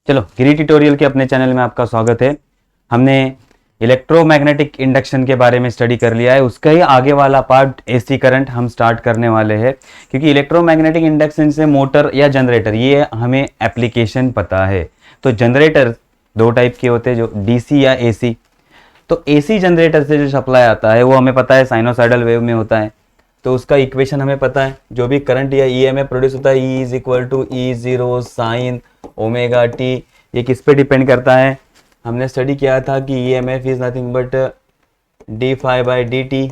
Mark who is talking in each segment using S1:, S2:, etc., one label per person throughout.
S1: चलो गिरी ट्यूटोरियल के अपने चैनल में आपका स्वागत है। हमने इलेक्ट्रोमैग्नेटिक इंडक्शन के बारे में स्टडी कर लिया है। उसका ही आगे वाला पार्ट एसी करंट हम स्टार्ट करने वाले हैं, क्योंकि इलेक्ट्रोमैग्नेटिक इंडक्शन से मोटर या जनरेटर ये हमें एप्लीकेशन पता है। तो जनरेटर दो टाइप के होते हैं, जो डीसी या एसी। तो एसी जनरेटर से जो सप्लाई आता है वो हमें पता है साइनोसाइडल वेव में होता है। तो उसका इक्वेशन हमें पता है, जो भी करंट या ईएमएफ प्रोड्यूस होता है E = E0 sine omega t. ये किस पे डिपेंड करता है? हमने स्टडी किया था कि EMF is nothing but d∅/dt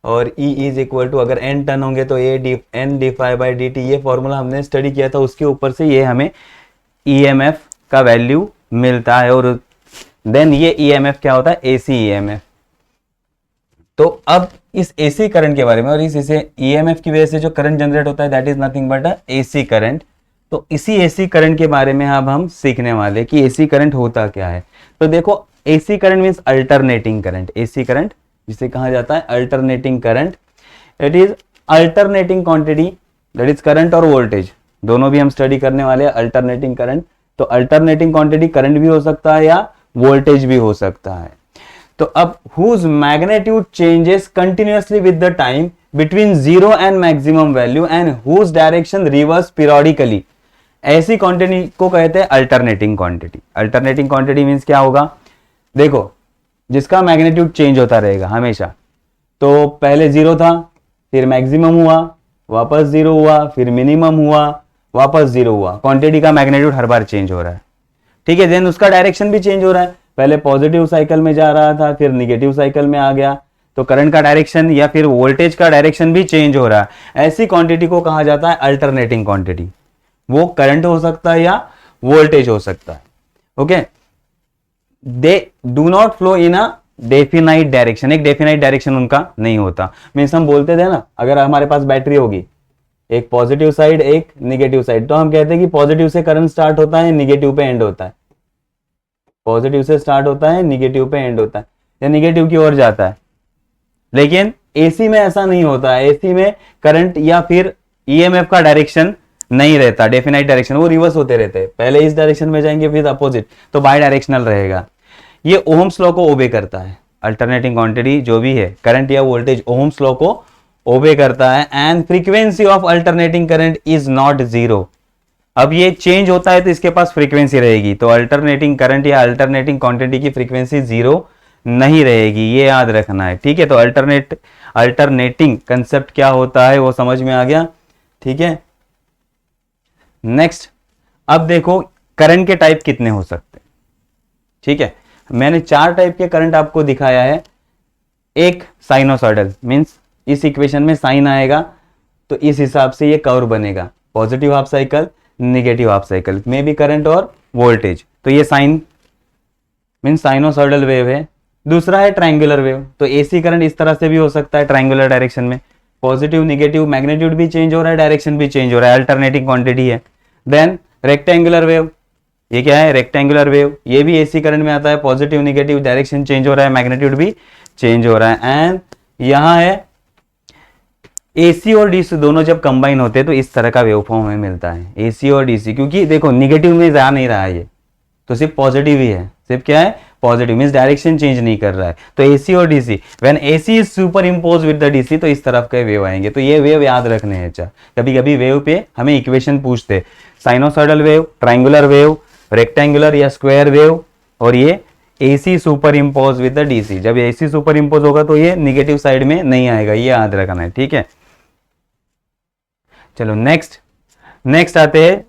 S1: और E = अगर n टर्न होंगे तो n d∅/dt। ये फॉर्मूला हमने स्टडी किया था, उसके ऊपर से ये हमें ईएमएफ का वैल्यू मिलता है। और देन ये ईएमएफ क्या होता है? AC EMF. तो अब इस एसी करंट के बारे में, और इस ईएमएफ की वजह से जो करंट जनरेट होता है that is nothing but AC current. तो इसी एसी करंट के बारे में अब हम सीखने वाले कि एसी करंट होता क्या है। तो देखो, AC current means alternating current. AC current जिसे कहा जाता है alternating current, it is alternating quantity, that is current और वोल्टेज दोनों भी हम स्टडी करने वाले हैं। अल्टरनेटिंग करंट, तो अल्टरनेटिंग क्वांटिटी करंट भी हो सकता है या वोल्टेज भी हो सकता है। तो अब whose magnitude changes continuously with the time between 0 and maximum value and whose direction reverse periodically, ऐसी क्वांटिटी को कहते हैं alternating quantity. Alternating quantity means क्या होगा? देखो, जिसका मैग्नीट्यूड चेंज होता रहेगा हमेशा। तो पहले 0 था, फिर मैक्सिमम हुआ, वापस 0 हुआ, फिर मिनिमम हुआ, वापस 0 हुआ। क्वांटिटी का मैग्नीट्यूड हर बार चेंज हो रहा है, ठीक है। देन उसका डायरेक्शन भी चेंज हो रहा है, पहले पॉजिटिव साइकिल में जा रहा था, फिर निगेटिव साइकिल में आ गया। तो करंट का डायरेक्शन या फिर वोल्टेज का डायरेक्शन भी चेंज हो रहा है। ऐसी क्वांटिटी को कहा जाता है अल्टरनेटिंग क्वांटिटी। वो करंट हो सकता है या वोल्टेज हो सकता है, okay. They do not flow in a definite direction. एक डेफिनाइट डायरेक्शन उनका नहीं होता। मीन्स हम बोलते थे ना, अगर हमारे पास बैटरी होगी, एक पॉजिटिव साइड एक निगेटिव साइड, तो हम कहते हैं कि पॉजिटिव से करंट स्टार्ट होता है, निगेटिव पे एंड होता है। पॉजिटिव से स्टार्ट होता है, निगेटिव पे एंड होता है, या निगेटिव की ओर जाता है। लेकिन एसी में ऐसा नहीं होता है। एसी में करंट या फिर ईएमएफ का डायरेक्शन नहीं रहता, डेफिनाइट डायरेक्शन, वो रिवर्स होते रहते हैं। पहले इस डायरेक्शन में जाएंगे, फिर अपोजिट, तो बाई डायरेक्शनल रहेगा। ये ओहम्स लॉ को ओबे करता है। अल्टरनेटिंग क्वांटिटी जो भी है, करंट या वोल्टेज, ओहम्स लॉ को ओबे करता है। And frequency of alternating current is not zero. अब ये चेंज होता है तो इसके पास फ्रीक्वेंसी रहेगी। तो अल्टरनेटिंग करंट या अल्टरनेटिंग क्वांटिटी की फ्रीक्वेंसी जीरो नहीं रहेगी, ये याद रखना है, ठीक है। तो अल्टरनेटिंग कंसेप्ट क्या होता है वो समझ में आ गया, ठीक है। नेक्स्ट, अब देखो करंट के टाइप कितने हो सकते हैं, ठीक है। मैंने 4 टाइप के करंट आपको दिखाया है। एक साइनोसॉइडल, मींस इस इक्वेशन में साइन आएगा तो इस हिसाब से ये कर्व बनेगा, positive half cycle, negative half cycle में भी करंट और वोल्टेज। तो ये साइन मींस साइनोसॉइडल वेव है। दूसरा है ट्रायंगुलर वेव। तो एसी करंट इस तरह से भी हो सकता है, ट्रायंगुलर डायरेक्शन में, पॉजिटिव निगेटिव, मैग्नीट्यूड भी चेंज हो रहा है, डायरेक्शन भी चेंज हो रहा है, अल्टरनेटिंग क्वांटिटी है। देन रेक्टेंगुलर वेव, ये क्या है? रेक्टेंगुलर वेव, ये भी एसी करंट में आता है, पॉजिटिव निगेटिव, डायरेक्शन चेंज हो रहा है, मैग्नीट्यूड भी चेंज हो रहा है। एंड यहां है एसी और डीसी दोनों जब कंबाइन होते हैं तो इस तरह का वेवफॉर्म हमें मिलता है, एसी और डीसी। क्योंकि देखो निगेटिव में जा नहीं रहा है, ये तो सिर्फ पॉजिटिव ही है, सिर्फ क्या है? पॉजिटिव, मींस डायरेक्शन चेंज नहीं कर रहा है। तो एसी और DC, when AC is super impose with the DC, तो इस तरफ के वेव आएंगे। तो ये वेव याद रखने हैं। अच्छा, कभी कभी वेव पे हमें इक्वेशन पूछते, sinusoidal wave, triangular wave, rectangular या स्क्वायर वेव, और ये AC super impose with the DC. जब एसी सुपर इम्पोज होगा तो ये निगेटिव साइड में नहीं आएगा, ये याद रखना है, ठीक है। चलो नेक्स्ट आते हैं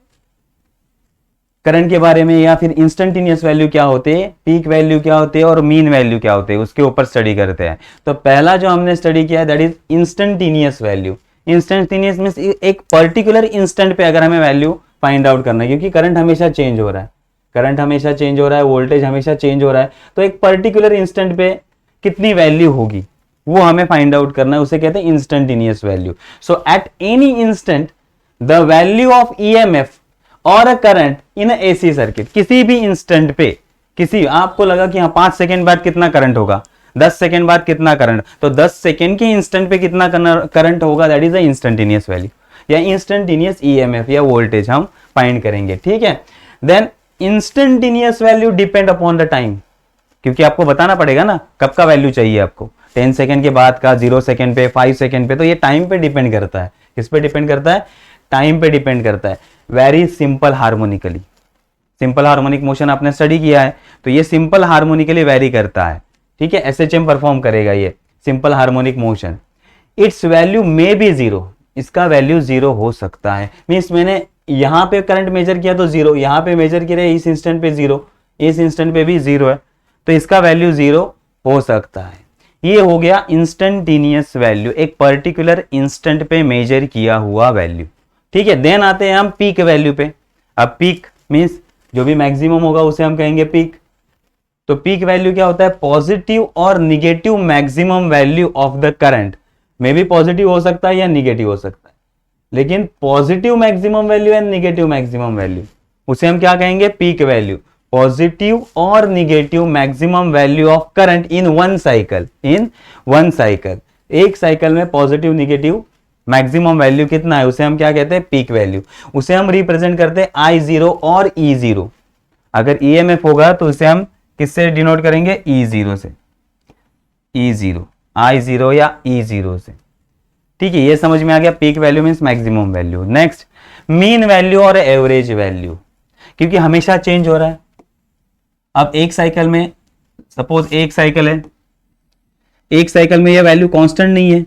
S1: करंट के बारे में, या फिर इंस्टेंटेनियस वैल्यू क्या होते हैं, पीक वैल्यू क्या होते हैं और मीन वैल्यू क्या होते हैं, उसके ऊपर स्टडी करते हैं। तो पहला जो हमने स्टडी किया that is instantaneous value. Instantaneous means एक पर्टिकुलर इंस्टेंट पे अगर हमें वैल्यू फाइंड आउट करना है, क्योंकि करंट हमेशा चेंज हो रहा है, करंट हमेशा चेंज हो रहा है, वोल्टेज हमेशा चेंज हो रहा है। तो एक पर्टिकुलर इंस्टेंट पे कितनी वैल्यू होगी वो हमें फाइंड आउट करना है, उसे कहते हैं instantaneous value. So at any instant the value of EMF और a current in AC circuit, किसी भी इंस्टेंट पे, किसी आपको लगा कि हाँ 5 सेकेंड बाद कितना करंट होगा, 10 सेकेंड बाद कितना करंट, तो 10 सेकेंड के इंस्टेंट पे कितना करंट होगा, that is the instantaneous value या इंस्टेंटेनियस ईएमएफ या वोल्टेज हम फाइंड करेंगे, ठीक है। Then instantaneous value depend upon the time, क्योंकि आपको बताना पड़ेगा ना कब का वैल्यू चाहिए आपको, 10 सेकंड के बाद का, 0 सेकंड पे, 5 सेकंड पे, तो ये टाइम पे डिपेंड करता है। किस पे डिपेंड करता है? टाइम पे डिपेंड करता है। Very simple harmonically, simple harmonic motion आपने स्टडी किया है, तो ये सिंपल हार्मोनिकली वेरी करता है, ठीक है, SHM परफॉर्म करेगा ये simple harmonic motion. It's value may be 0, इसका वैल्यू 0 हो सकता है। मीन्स मैंने यहां पे करंट मेजर किया तो 0, यहां पे मेजर किया इस इंस्टेंट पे 0, इस इंस्टेंट पे भी 0 है, तो इसका वैल्यू 0 हो सकता है। ये हो गया इंस्टेंटेनियस वैल्यू, एक पर्टिकुलर इंस्टेंट पे मेजर किया हुआ वैल्यू, ठीक है। देन आते हैं हम पीक वैल्यू पे। अब पीक मीन्स जो भी मैक्सिमम होगा उसे हम कहेंगे पीक। तो पीक वैल्यू क्या होता है? पॉजिटिव और negative maximum value of the current. मे भी पॉजिटिव हो सकता है या निगेटिव हो सकता है, लेकिन positive maximum value and negative maximum value, उसे हम क्या कहेंगे? Peak value. पॉजिटिव और negative maximum value of current in one cycle, in one cycle. एक साइकिल में पॉजिटिव निगेटिव मैक्सिमम वैल्यू कितना है, उसे हम क्या कहते हैं? Peak value. उसे हम रिप्रेजेंट करते हैं I0 और E0। अगर EMF होगा तो उसे हम किससे डिनोट करेंगे? E0 से, E0, I0 या E0 से, ठीक है। ये समझ में आ गया, peak value means maximum value. Next mean value और एवरेज वैल्यू, क्योंकि हमेशा चेंज हो रहा है। अब एक साइकिल में, सपोज एक साइकिल है, एक साइकिल में ये वैल्यू कांस्टेंट नहीं है,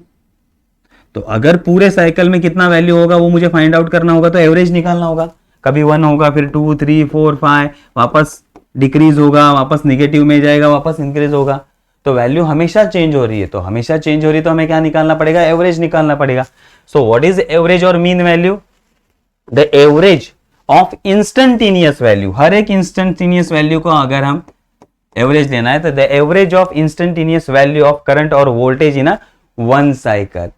S1: तो अगर पूरे साइकिल में कितना वैल्यू होगा वो मुझे फाइंड आउट करना होगा, तो एवरेज निकालना होगा। कभी 1 होगा, फिर 2, 3, 4, 5, वापस डिक्रीज होगा, वापस निगेटिव में जाएगा, वापस इंक्रीज होगा। तो वैल्यू हमेशा चेंज हो रही है, तो हमेशा चेंज हो रही है तो हमें क्या निकालना पड़ेगा? एवरेज निकालना पड़ेगा। सो व्हाट इज एवरेज और mean value? The average of instantaneous value. हर एक इंस्टेंटेनियस वैल्यू को अगर हम एवरेज लेना है तो the average of instantaneous value of current और वोल्टेज इन वन साइकिल,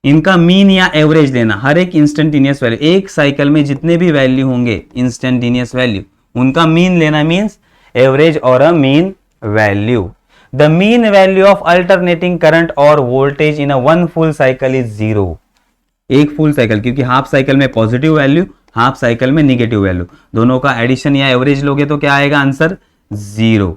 S1: इनका मीन या एवरेज लेना। हर एक इंस्टेंटेनियस वैल्यू, एक साइकिल में जितने भी वैल्यू होंगे इंस्टेंटेनियस वैल्यू, उनका मीन लेना मीन्स एवरेज और a mean value. The mean value of alternating current और voltage in a one full cycle is 0। एक फुल साइकिल, क्योंकि हाफ साइकिल में पॉजिटिव वैल्यू, हाफ साइकिल में निगेटिव वैल्यू, दोनों का एडिशन या एवरेज लोगे तो क्या आएगा आंसर? 0,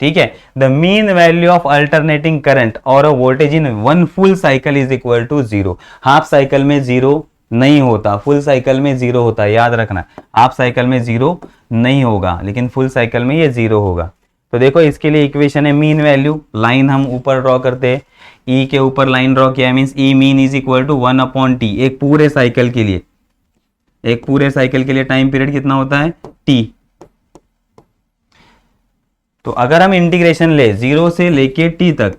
S1: ठीक है। The mean value of alternating current और voltage in one full cycle is equal to 0। Half cycle में 0 नहीं होता, फुल साइकिल में 0 होता है, याद रखना। हाफ साइकिल में 0 नहीं होगा, लेकिन फुल साइकिल में ये 0 होगा। तो देखो इसके लिए इक्वेशन है मीन वैल्यू, लाइन हम ऊपर ड्रॉ करते हैं, E के ऊपर लाइन ड्रॉ किया means E mean is equal to 1/T। एक पूरे साइकिल के लिए, एक पूरे साइकिल के लिए टाइम पीरियड कितना होता है? T। तो अगर हम इंटीग्रेशन ले 0 से लेके T तक,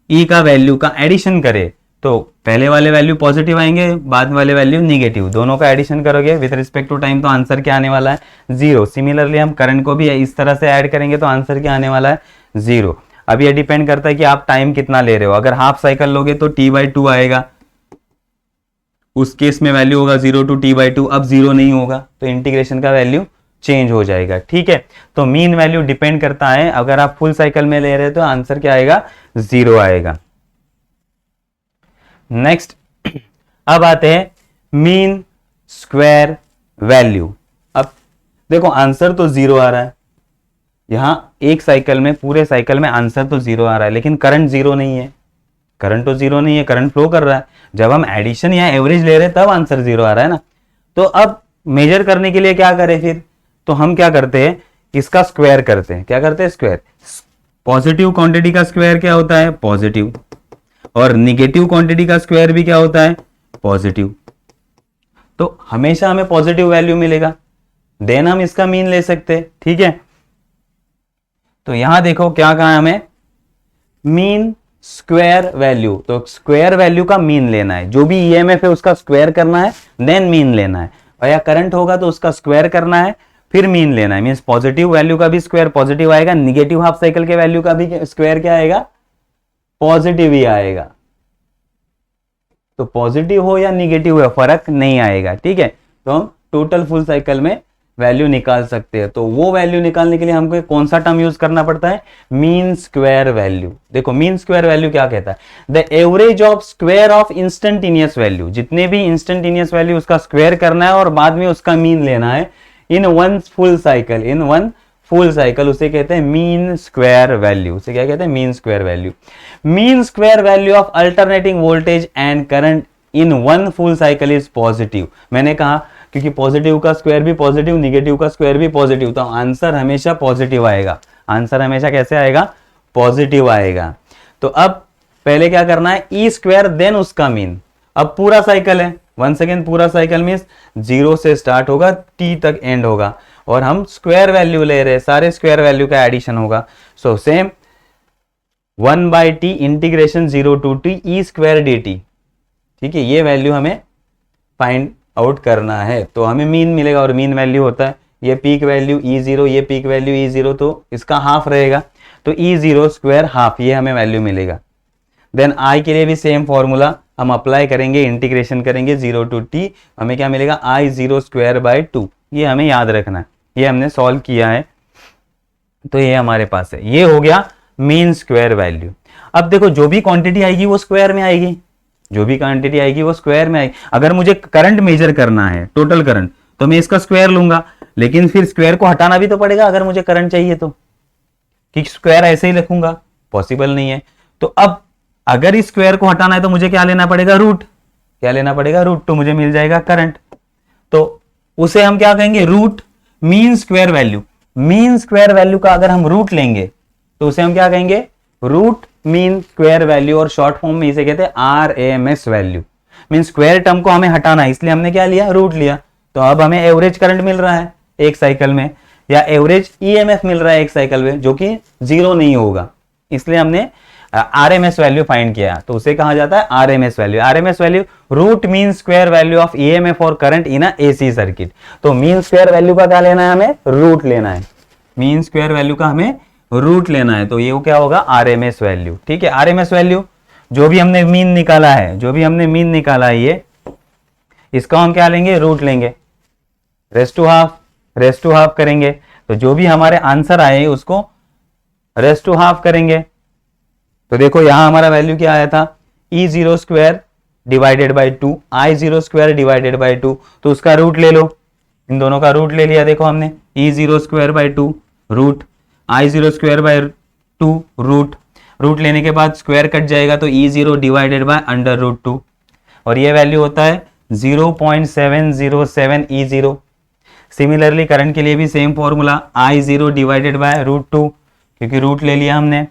S1: E का वैल्यू का एडिशन करें तो पहले वाले वैल्यू पॉजिटिव आएंगे, बाद वाले वैल्यू निगेटिव, दोनों का एडिशन करोगे विद रिस्पेक्ट टू टाइम तो आंसर क्या आने वाला है? 0। सिमिलरली हम करंट को भी इस तरह से ऐड करेंगे तो आंसर क्या आने वाला है? 0। अब ये डिपेंड करता है कि आप टाइम कितना ले रहे हो। अगर हाफ साइकिल लोगे तो T/2 आएगा, उस केस में वैल्यू होगा 0 to T/2। अब 0 नहीं होगा तो इंटीग्रेशन का वैल्यू चेंज हो जाएगा, ठीक है। तो मीन वैल्यू डिपेंड करता है, अगर आप फुल साइकिल में ले रहे हो तो आंसर क्या आएगा? 0 आएगा। नेक्स्ट अब आते हैं मीन स्क्वायर वैल्यू। अब देखो आंसर तो 0 आ रहा है, यहां एक साइकिल में, पूरे साइकिल में आंसर तो 0 आ रहा है, लेकिन करंट 0 नहीं है, करंट तो 0 नहीं है, करंट फ्लो कर रहा है। जब हम एडिशन या एवरेज ले रहे हैं तब आंसर 0 आ रहा है ना। तो अब मेजर करने के लिए क्या करें फिर? तो हम क्या करते हैं? इसका स्क्वायर करते हैं। क्या करते हैं? स्क्वायर। पॉजिटिव क्वांटिटी का स्क्वायर क्या होता है? पॉजिटिव। और निगेटिव क्वांटिटी का स्क्वायर भी क्या होता है? पॉजिटिव। तो हमेशा हमें पॉजिटिव वैल्यू मिलेगा, देन हम इसका मीन ले सकते हैं, ठीक है। तो यहां देखो क्या कहा हमें? Mean square value. तो स्क्वायर वैल्यू का मीन लेना है, जो भी ईएमएफ है उसका स्क्वायर करना है, देन मीन लेना है। और या करंट होगा तो उसका स्क्वायर करना है, फिर मीन लेना है। मींस पॉजिटिव वैल्यू का भी स्क्वायर पॉजिटिव आएगा, निगेटिव हाफ साइकिल के वैल्यू का भी स्क्वायर क्या आएगा? पॉजिटिव ही आएगा। तो पॉजिटिव हो या निगेटिव हो फर्क नहीं आएगा, ठीक है। तो हम टोटल फुल साइकिल में वैल्यू निकाल सकते हैं। तो वो वैल्यू निकालने के लिए हमको कौन सा टर्म यूज करना पड़ता है? Mean square value. देखो मीन स्क्वायर वैल्यू क्या कहता है? The average of square of instantaneous value. जितने भी इंस्टेंटेनियस वैल्यू उसका स्क्वायर करना है और बाद में उसका मीन लेना है, इन वन फुल साइकिल उसे कहते हैं मीन स्क्वायर वैल्यू। उसे क्या कहते हैं? Mean square value. Mean square value of alternating voltage and current in one full cycle is positive. मैंने कहा क्योंकि पॉजिटिव का स्क्वायर भी पॉजिटिव, निगेटिव का स्क्वायर भी पॉजिटिव, तो आंसर हमेशा पॉजिटिव आएगा। आंसर हमेशा कैसे आएगा? पॉजिटिव आएगा। तो अब पहले क्या करना है? ई स्क्वायर देन उसका मीन। अब पूरा साइकिल है, वन सेकेंड, पूरा साइकिल मीन्स 0 से स्टार्ट होगा, t तक एंड होगा, और हम स्क्वायर वैल्यू ले रहे हैं, सारे स्क्वायर वैल्यू का एडिशन होगा। So same 1/t integration 0 to t E square dt। ठीक है, ये वैल्यू हमें फाइंड आउट करना है, तो हमें मीन मिलेगा, और मीन वैल्यू होता है ये पीक वैल्यू E0, ये पीक वैल्यू E0, तो इसका हाफ रहेगा, तो E0 स्क्वायर हाफ, ये हमें वैल्यू मिलेगा। देन I के लिए भी सेम फॉर्मूला हम अप्लाई करेंगे, इंटीग्रेशन करेंगे 0 to t, हमें क्या मिलेगा? I0 square by 2। ये हमें याद रखना है, ये हमने सॉल्व किया है, तो ये हमारे पास है। ये हो गया मीन स्क्वायर वैल्यू। अब देखो जो भी क्वांटिटी आएगी वो स्क्वायर में आएगी, जो भी क्वांटिटी आएगी वो स्क्वायर में आएगी। अगर मुझे करंट मेजर करना है, टोटल करंट, तो मैं इसका स्क्वायर लूंगा, लेकिन फिर स्क्वायर को हटाना भी तो पड़ेगा अगर मुझे करंट चाहिए तो, कि स्क्वायर ऐसे ही लिखूंगा पॉसिबल नहीं है। तो अब अगर इस स्क्वायर को हटाना है तो मुझे क्या लेना पड़ेगा? रूट। क्या लेना पड़ेगा? रूट, तो मुझे मिल जाएगा करंट, तो उसे हम क्या कहेंगे? Root mean square value. Mean square value का अगर हम रूट लेंगे तो उसे हम क्या कहेंगे? रूट मीन स्क्वायर वैल्यू, और शॉर्ट फॉर्म में इसे कहते हैं RMS value. Mean square term को हमें हटाना है, इसलिए हमने क्या लिया? रूट लिया। तो अब हमें एवरेज करंट मिल रहा है एक साइकिल में, या एवरेज EMF मिल रहा है एक साइकिल में, जो कि 0 नहीं होगा, इसलिए हमने RMS वैल्यू फाइंड किया, तो उसे कहा जाता है RMS value. RMS value root mean square value of EMF और current in a AC circuit. तो मीन स्क्वायर वैल्यू का क्या लेना है? हमें रूट लेना है। मीन स्क्वायर वैल्यू का हमें रूट लेना है, तो ये क्या होगा? RMS value. ठीक है, RMS वैल्यू जो भी हमने मीन निकाला है, जो भी हमने मीन निकाला है, ये इसका हम क्या लेंगे? रूट लेंगे, रेस टू हाफ करेंगे, तो जो भी हमारे आंसर आए उसको रेस टू हाफ करेंगे। तो देखो यहां हमारा वैल्यू क्या आया था? E0 square divided by 2, I0 square divided by 2, तो उसका रूट ले लो, इन दोनों का रूट ले लिया। देखो हमने E0 square by 2 root, I0 square by 2 root लेने के बाद स्क्वायर कट जाएगा, तो E0 divided by under root 2, और ये वैल्यू होता है 0.707 E0। सिमिलरली करंट के लिए भी same formula, I0 divided by root 2, क्योंकि रूट ले लिया हमने,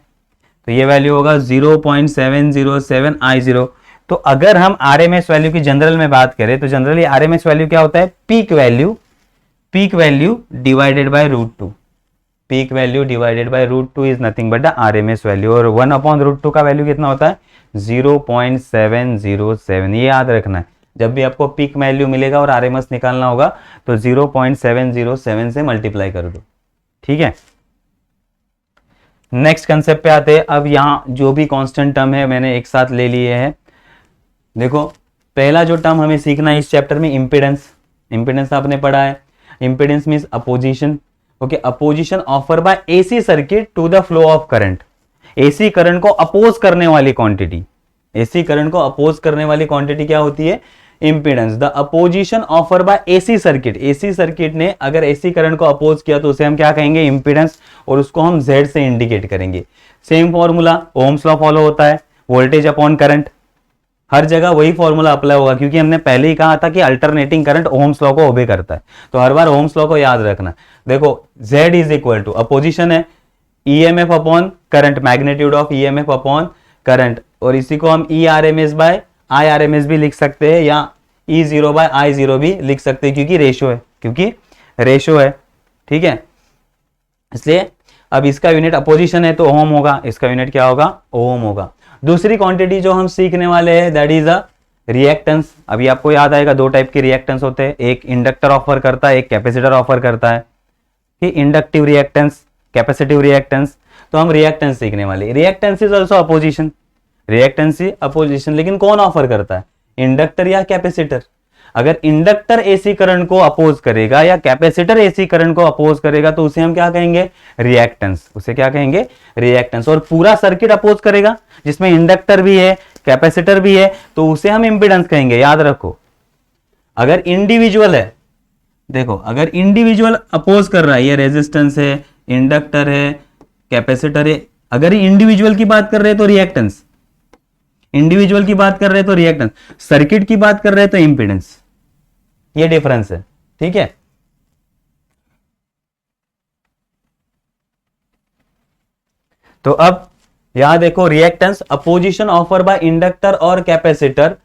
S1: तो ये वैल्यू होगा 0.707 I0। तो अगर हम RMS वैल्यू की जनरल में बात करें तो जनरली RMS वैल्यू क्या होता है? Peak value divided by root 2। Peak value divided by root 2 is nothing but the RMS value, और 1/√2 का वैल्यू कितना होता है? 0.707। ये याद रखना है, जब भी आपको पीक वैल्यू मिलेगा और RMS निकालना होगा तो 0.707 से मल्टीप्लाई कर दो। ठीक है, नेक्स्ट कंसेप्ट पे आते हैं। अब यहां जो भी कांस्टेंट टर्म है मैंने एक साथ ले लिए हैं। देखो पहला जो टर्म हमें सीखना है इस चैप्टर में, इंपेडेंस आपने पढ़ा है। Impedance means opposition. Okay, opposition offer by AC circuit to the flow of current. AC current को अपोज करने वाली क्वांटिटी, AC करंट को अपोज करने वाली क्वांटिटी क्या होती है? Impedance. The opposition offer by AC circuit, AC circuit ने अगर AC करंट को अपोज किया तो उसे हम क्या कहेंगे? इंपेडेंस, और उसको हम Z से इंडिकेट करेंगे। Same formula Ohm's law follow होता है, वोल्टेज अपॉन करंट, हर जगह वही फॉर्मूला अप्लाई होगा, क्योंकि हमने पहले ही कहा था कि अल्टरनेटिंग करंट ओम्स लॉ को ओबे करता है, तो हर बार ओम्स लॉ को याद रखना। देखो Z is equal to, opposition है, EMF upon current, magnitude of EMF upon current, और इसी को हम ERMS बाय IRMS भी लिख सकते हैं, या E0 बाय I0 भी लिख सकते हैं, क्योंकि रेशो है। ठीक है, इसलिए अब इसका यूनिट अपोजिशन है तो ओम होगा, इसका यूनिट क्या होगा? ओम होगा। दूसरी क्वांटिटी जो हम सीखने वाले हैं दैट इज अ रिएक्टेंस। अभी आपको याद आएगा दो टाइप के रिएक्टेंस होते हैं, एक इंडक्टर ऑफर करता है, एक कैपेसिटर ऑफर करता है। कि इंडक्टिव रिएक्टेंस, कैपेसिटिव रिएक्टेंस, तो हम रिएक्टेंस सीखने वाले। Reactance is also opposition, reactance he opposition, लेकिन कौन ऑफर करता है? इंडक्टर या कैपेसिटर? अगर इंडक्टर AC करंट को अपोज करेगा या कैपेसिटर AC करंट को अपोज करेगा तो उसे हम क्या कहेंगे? रिएक्टेंस। उसे क्या कहेंगे? रिएक्टेंस। और पूरा सर्किट अपोज करेगा जिसमें इंडक्टर भी है, कैपेसिटर भी है, तो उसे हम इंपेडेंस कहेंगे। याद रखो, अगर इंडिविजुअल है देखो अगर इंडिविजुअल अपोज कर रहा है, ये रेजिस्टेंस है, इंडक्टर है, कैपेसिटर है, अगर इंडिविजुअल की बात कर रहे हैं तो रिएक्टेंस, इंडिविजुअल की बात कर रहे हैं तो रिएक्टेंस, सर्किट की बात कर रहे हैं तो इंपीडेंस, ये डिफरेंस है। ठीक है, तो अब यहां देखो reactance opposition offer by inductor और कैपेसिटर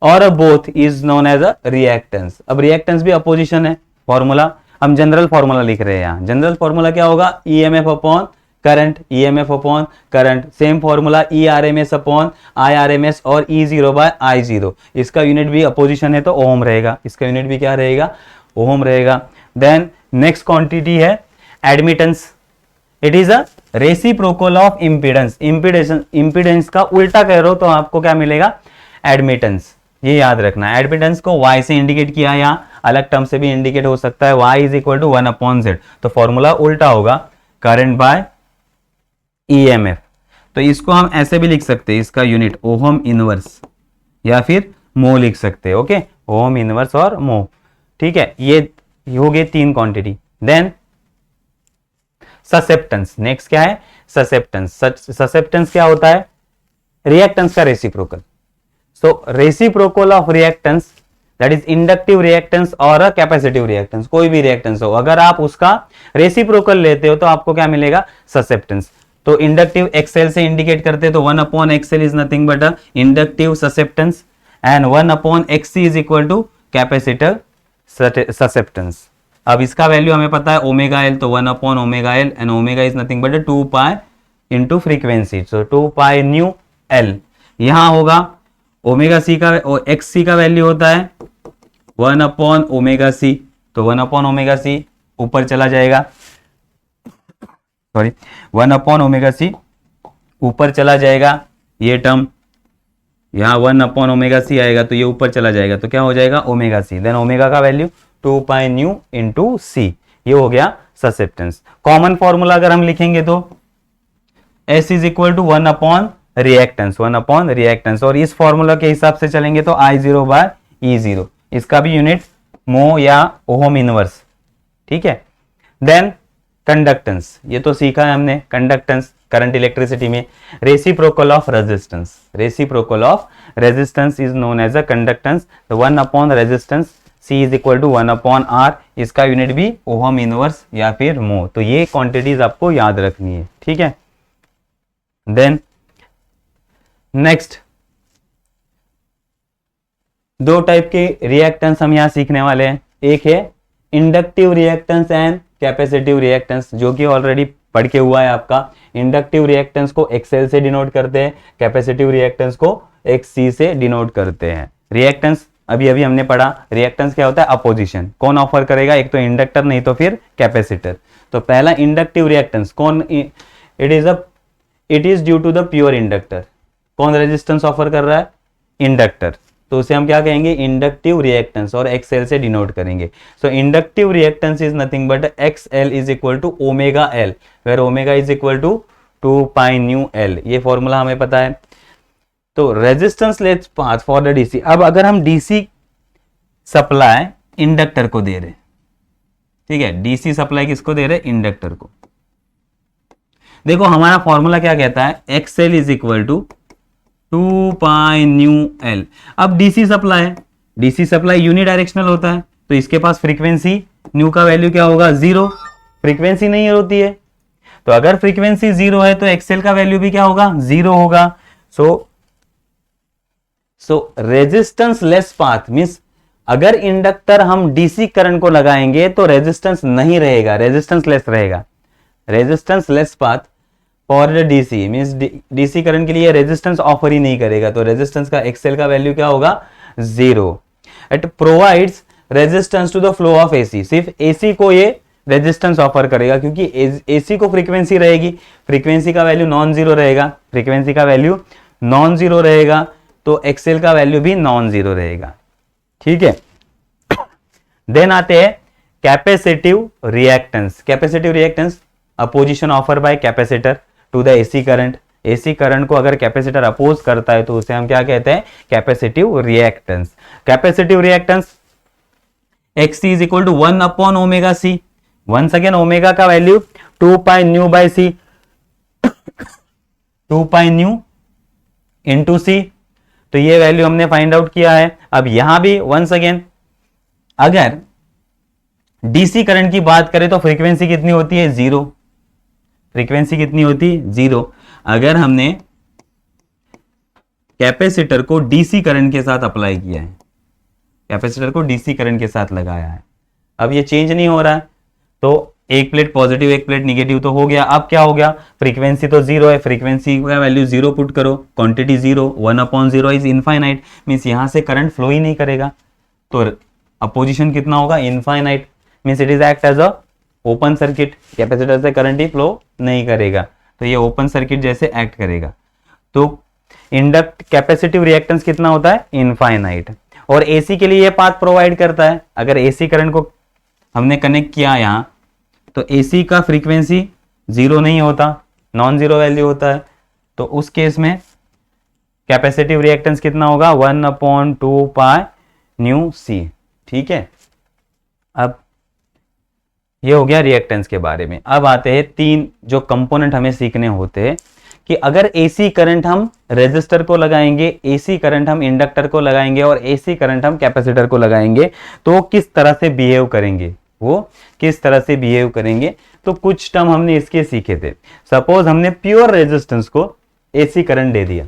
S1: और both is known as a reactance. अब रिएक्टेंस भी अपोजिशन है, फॉर्मूला हम जनरल फॉर्मूला लिख रहे हैं यहां। जनरल फॉर्मूला क्या होगा, EMF upon current, EMF upon current, same formula E RMS upon I RMS और E zero by I zero. इसका यूनिट भी अपोजिशन है तो ओम रहेगा, इसका यूनिट भी क्या रहेगा, ओम रहेगा। देन नेक्स्ट क्वांटिटी है admittance, it is a reciprocal of impedance. Impedance का उल्टा कह रहे हो तो आपको क्या मिलेगा, एडमिटेंस। ये याद रखना, एडमिटेंस को y से इंडिकेट किया या अलग टर्म से भी इंडिकेट हो सकता है, y is equal to 1/z, तो फॉर्मूला उल्टा होगा करंट बाय ईएमएफ। तो इसको हम ऐसे भी लिख सकते हैं, इसका यूनिट ओहम इनवर्स या फिर मो लिख सकते हैं। ओके, ओहम इनवर्स और मो। ठीक है, ये हो गए 3 क्वांटिटी। देन ससेप्टेंस, नेक्स्ट क्या है, ससेप्टेंस। ससेप्टेंस क्या होता है, रिएक्टेंस का reciprocal. So reciprocal of reactance that is inductive reactance और कैपेसिटिव रिएक्टेंस, कोई भी रिएक्टेंस हो, अगर आप उसका रेसिप्रोकल लेते हो तो आपको क्या मिलेगा, ससेप्टेंस। तो इंडक्टिव एक्सएल से इंडिकेट करते हैं तो 1/XL is nothing but inductive susceptance and 1/XC is equal to capacitor susceptance. अब इसका वैल्यू हमें पता है ओमेगा एल, तो 1/ओमेगा L and omega is nothing but 2 pi into frequency, so 2 pi nu L. यहां होगा ओमेगा सी का, एक्स सी का वैल्यू होता है 1/ओमेगा सी, तो 1/ओमेगा सी ऊपर चला जाएगा, सॉरी 1/ओमेगा सी ऊपर चला जाएगा, ये टर्म यहाँ 1/ओमेगा सी आएगा तो ये ऊपर चला जाएगा, तो क्या हो जाएगा ओमेगा सी। देन ओमेगा का वैल्यू 2 पाई न्यू इंटू सी, ये हो गया ससेप्टेंस। कॉमन फॉर्मूला अगर हम लिखेंगे तो S इज इक्वल टू 1/रिएक्टेंस, 1/रिएक्टेंस, और इस फॉर्मूला के हिसाब से चलेंगे तो I0 बाय E0, इसका भी यूनिट मो या ओहम इनवर्स। ठीक है, देन कंडक्टेंस, ये तो सीखा है हमने, कंडक्टेंस करंट इलेक्ट्रिसिटी में। Reciprocal of resistance, reciprocal of resistance is known as a conductance, 1/रेजिस्टेंस C is equal to 1/R, इसका यूनिट भी ओहम इनवर्स या फिर मो। तो ये क्वांटिटीज आपको याद रखनी है। ठीक है, देन नेक्स्ट 2 टाइप के रिएक्टेंस हम यहां सीखने वाले हैं। एक है inductive reactance and capacitive reactance, जो कि ऑलरेडी पढ़ के हुआ है आपका। इंडक्टिव रिएक्टेंस को XL से डिनोट करते हैं, कैपेसिटिव रिएक्टेंस को XC से डिनोट करते हैं। रिएक्टेंस अभी अभी हमने पढ़ा, रिएक्टेंस क्या होता है, अपोजिशन, कौन ऑफर करेगा, एक तो इंडक्टर नहीं तो फिर कैपेसिटर। तो पहला इंडक्टिव रिएक्टेंस कौन, it is due to the pure inductor. कौन रेजिस्टेंस ऑफर कर रहा है, इंडक्टर, तो उसे हम क्या कहेंगे, इंडक्टिव रिएक्टेंस, और XL से डिनोट करेंगे। So inductive reactance is nothing but XL is equal to omega L, where omega is equal to 2 pi nu L, ये फॉर्मूला हमें पता है। तो resistance let's path for the DC. अब अगर हम डीसी सप्लाई इंडक्टर को दे रहे, ठीक है, डीसी सप्लाई किसको दे रहे, इंडक्टर को। देखो हमारा फॉर्मूला क्या कहता है, XL is equal to 2 pi nu L. अब डीसी सप्लाई है, डीसी सप्लाई यूनिडायरेक्शनल होता है, तो इसके पास फ्रीक्वेंसी न्यू का वैल्यू क्या होगा, 0, फ्रीक्वेंसी नहीं होती है। तो अगर फ्रीक्वेंसी 0 है तो XL का वैल्यू भी क्या होगा, 0 होगा। सो रेजिस्टेंस लेस पाथ मींस अगर इंडक्टर हम डीसी करंट को लगाएंगे तो रेजिस्टेंस नहीं रहेगा, रेजिस्टेंस लेस रहेगा। Resistance less path for the DC means DC current के लिए रेजिस्टेंस ऑफर ही नहीं करेगा, तो रेजिस्टेंस का XL का वैल्यू क्या होगा, 0। It provides resistance to the flow of AC, सिर्फ AC को ये रेजिस्टेंस ऑफर करेगा क्योंकि AC को फ्रीक्वेंसी रहेगी, फ्रीक्वेंसी का वैल्यू नॉन जीरो रहेगा, फ्रीक्वेंसी का वैल्यू नॉन जीरो रहेगा, तो XL का वैल्यू भी नॉन जीरो रहेगा। ठीक है, देन आते हैं capacitive reactance. Capacitive reactance opposition offer by capacitor to the AC current. AC current को अगर कैपेसिटर अपोज करता है तो उसे हम क्या कहते हैं, capacitive reactance. Capacitive reactance XC is equal to 1 upon omega C. Once again omega का value 2 pi nu by C, 2 pi nu into C. तो ये वैल्यू हमने फाइंड आउट किया है। अब यहां भी वंस अगेन अगर डीसी करंट की बात करें तो फ्रीक्वेंसी कितनी होती है? 0। फ्रीक्वेंसी कितनी होती है? 0। अगर हमने कैपेसिटर को डीसी करंट के साथ अप्लाई किया है, कैपेसिटर को डीसी करंट के साथ लगाया है, अब ये चेंज नहीं हो रहा है, तो एक प्लेट पॉजिटिव एक प्लेट निगेटिव तो हो गया। अब क्या हो गया? फ्रीक्वेंसी तो 0 है, फ्रीक्वेंसी का वैल्यू 0 पुट करो, quantity 0, 1 upon 0 is infinite, means यहां से करंट फ्लो ही नहीं करेगा। तो अपोजिशन कितना होगा? Infinite, means it is act as a open circuit, capacitor से करंट ही फ्लो नहीं करेगा, तो ये ओपन सर्किट जैसे एक्ट करेगा। तो इंडक्ट कैपेसिटिव रिएक्टेंस कितना होता है? इनफाइनाइट। और एसी के लिए ये पाथ प्रोवाइड करता है। अगर एसी करंट को हमने कनेक्ट किया यहां, तो एसी का फ्रीक्वेंसी 0 नहीं होता, नॉन जीरो वैल्यू होता है। तो उस केस में कैपेसिटिव रिएक्टेंस कितना होगा? 1 अपॉन 2 पाई न्यू सी। ठीक है, अब ये हो गया रिएक्टेंस के बारे में। अब आते हैं 3 जो कंपोनेंट हमें सीखने होते हैं कि अगर एसी करंट हम रेजिस्टर को लगाएंगे, एसी करंट हम इंडक्टर को लगाएंगे और एसी करंट हम कैपेसिटर को लगाएंगे, तो किस तरह से बिहेव करेंगे, वो किस तरह से बिहेव करेंगे। तो कुछ टर्म हमने इसके सीखे थे। सपोज हमने प्योर रेजिस्टेंस को एसी करंट दे दिया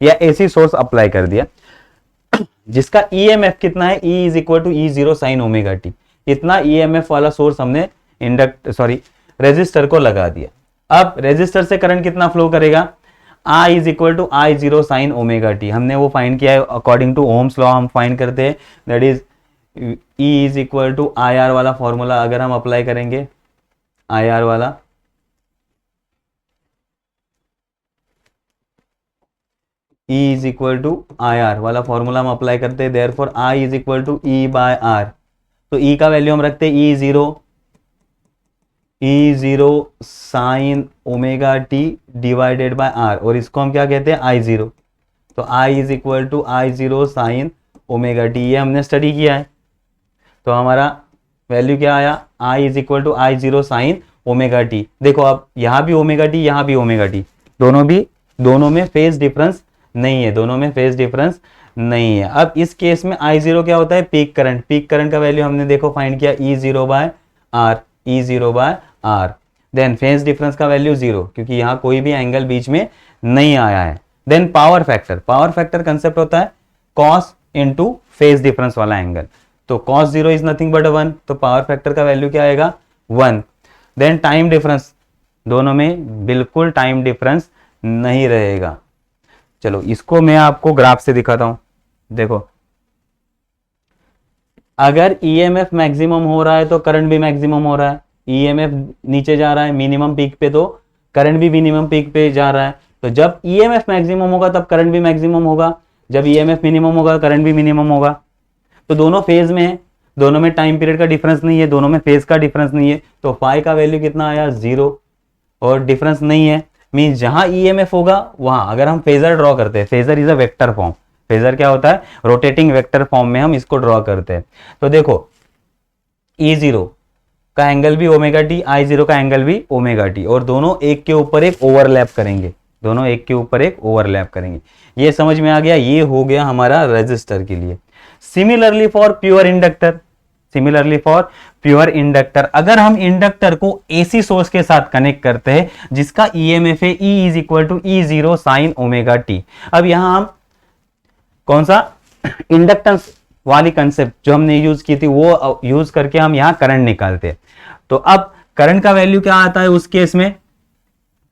S1: या एसी सोर्स अप्लाई कर दिया, जिसका ईएमएफ कितना है? E is equal to E0 sine omega t. इतना ईएमएफ वाला सोर्स हमने रेजिस्टर को लगा दिया। अब रेजिस्टर से करंट कितना फ्लो करेगा? I is equal to I0 sine omega t. हमने वो फाइंड किया है अकॉर्डिंग टू ओम्स लॉ, हम फाइंड करते हैं, that is E is equal to IR वाला फॉर्मूला अगर हम अप्लाई करेंगे, IR वाला, E is equal to IR वाला फॉर्मूला हम अप्लाई करते हैं, therefore I is equal to E by R। तो E का वैल्यू हम रखते हैं E0 sine omega t divided by R, और इसको हम क्या कहते हैं? I0। तो I is equal to I0 sine omega t, ये हमने स्टडी किया है। तो हमारा वैल्यू क्या आया? I is equal to I0 sine omega t. देखो अब यहाँ भी ओमेगा टी, यहाँ भी ओमेगा टी, दोनों में फेज डिफरेंस नहीं है, दोनों में फेज डिफरेंस नहीं है। अब इस केस में I0 क्या होता है? Peak current. पीक करंट का वैल्यू हमने देखो फाइंड किया E0 by R, E0 by R। Then phase difference का वैल्यू 0, क्योंकि यहाँ कोई भी एंगल बीच में नहीं आया है। Then power factor, power factor concept होता है कॉस इनटू फेज डिफरेंस वाला एंगल। तो cos 0 इज नथिंग बट 1, तो पावर फैक्टर का वैल्यू क्या आएगा? 1। देन टाइम डिफरेंस, दोनों में बिल्कुल टाइम डिफरेंस नहीं रहेगा। चलो इसको मैं आपको ग्राफ से दिखाता हूं। देखो अगर ईएमएफ मैक्सिमम हो रहा है तो करंट भी मैक्सिमम हो रहा है, ईएमएफ नीचे जा रहा है मिनिमम पीक पे, तो करंट भी मिनिमम पीक पे जा रहा है। तो जब ईएमएफ मैक्सिमम होगा तब करंट भी मैक्सिमम होगा, जब ईएमएफ मिनिमम होगा करंट भी मिनिमम होगा। तो दोनों फेज में है, दोनों में टाइम पीरियड का डिफरेंस नहीं है, दोनों में फेज का डिफरेंस नहीं है। तो फाई का वैल्यू कितना आया? 0, और डिफरेंस नहीं है, मीन जहां ईएमएफ होगा वहां, अगर हम फेजर ड्रॉ करते हैं, phasor is a vector form, phasor क्या होता है? रोटेटिंग वेक्टर फॉर्म में हम इसको ड्रॉ करते हैं। तो देखो E0 का एंगल भी ओमेगा टी, I0 का एंगल भी ओमेगा टी, और दोनों एक के ऊपर एक ओवरलैप करेंगे, दोनों एक के ऊपर एक ओवरलैप करेंगे। ये समझ में आ गया? ये हो गया हमारा रेजिस्टर के लिए। Similarly for pure inductor, similarly for pure inductor, अगर हम इंडक्टर को एसी सोर्स के साथ कनेक्ट करते हैं जिसका ईएमएफ है E is equal to E0 sine omega t. अब यहां हम कौन सा इंडक्टेंस वाली कंसेप्ट जो हमने यूज की थी वो यूज करके हम यहां करंट निकालते हैं। तो अब करंट का वैल्यू क्या आता है उस केस में?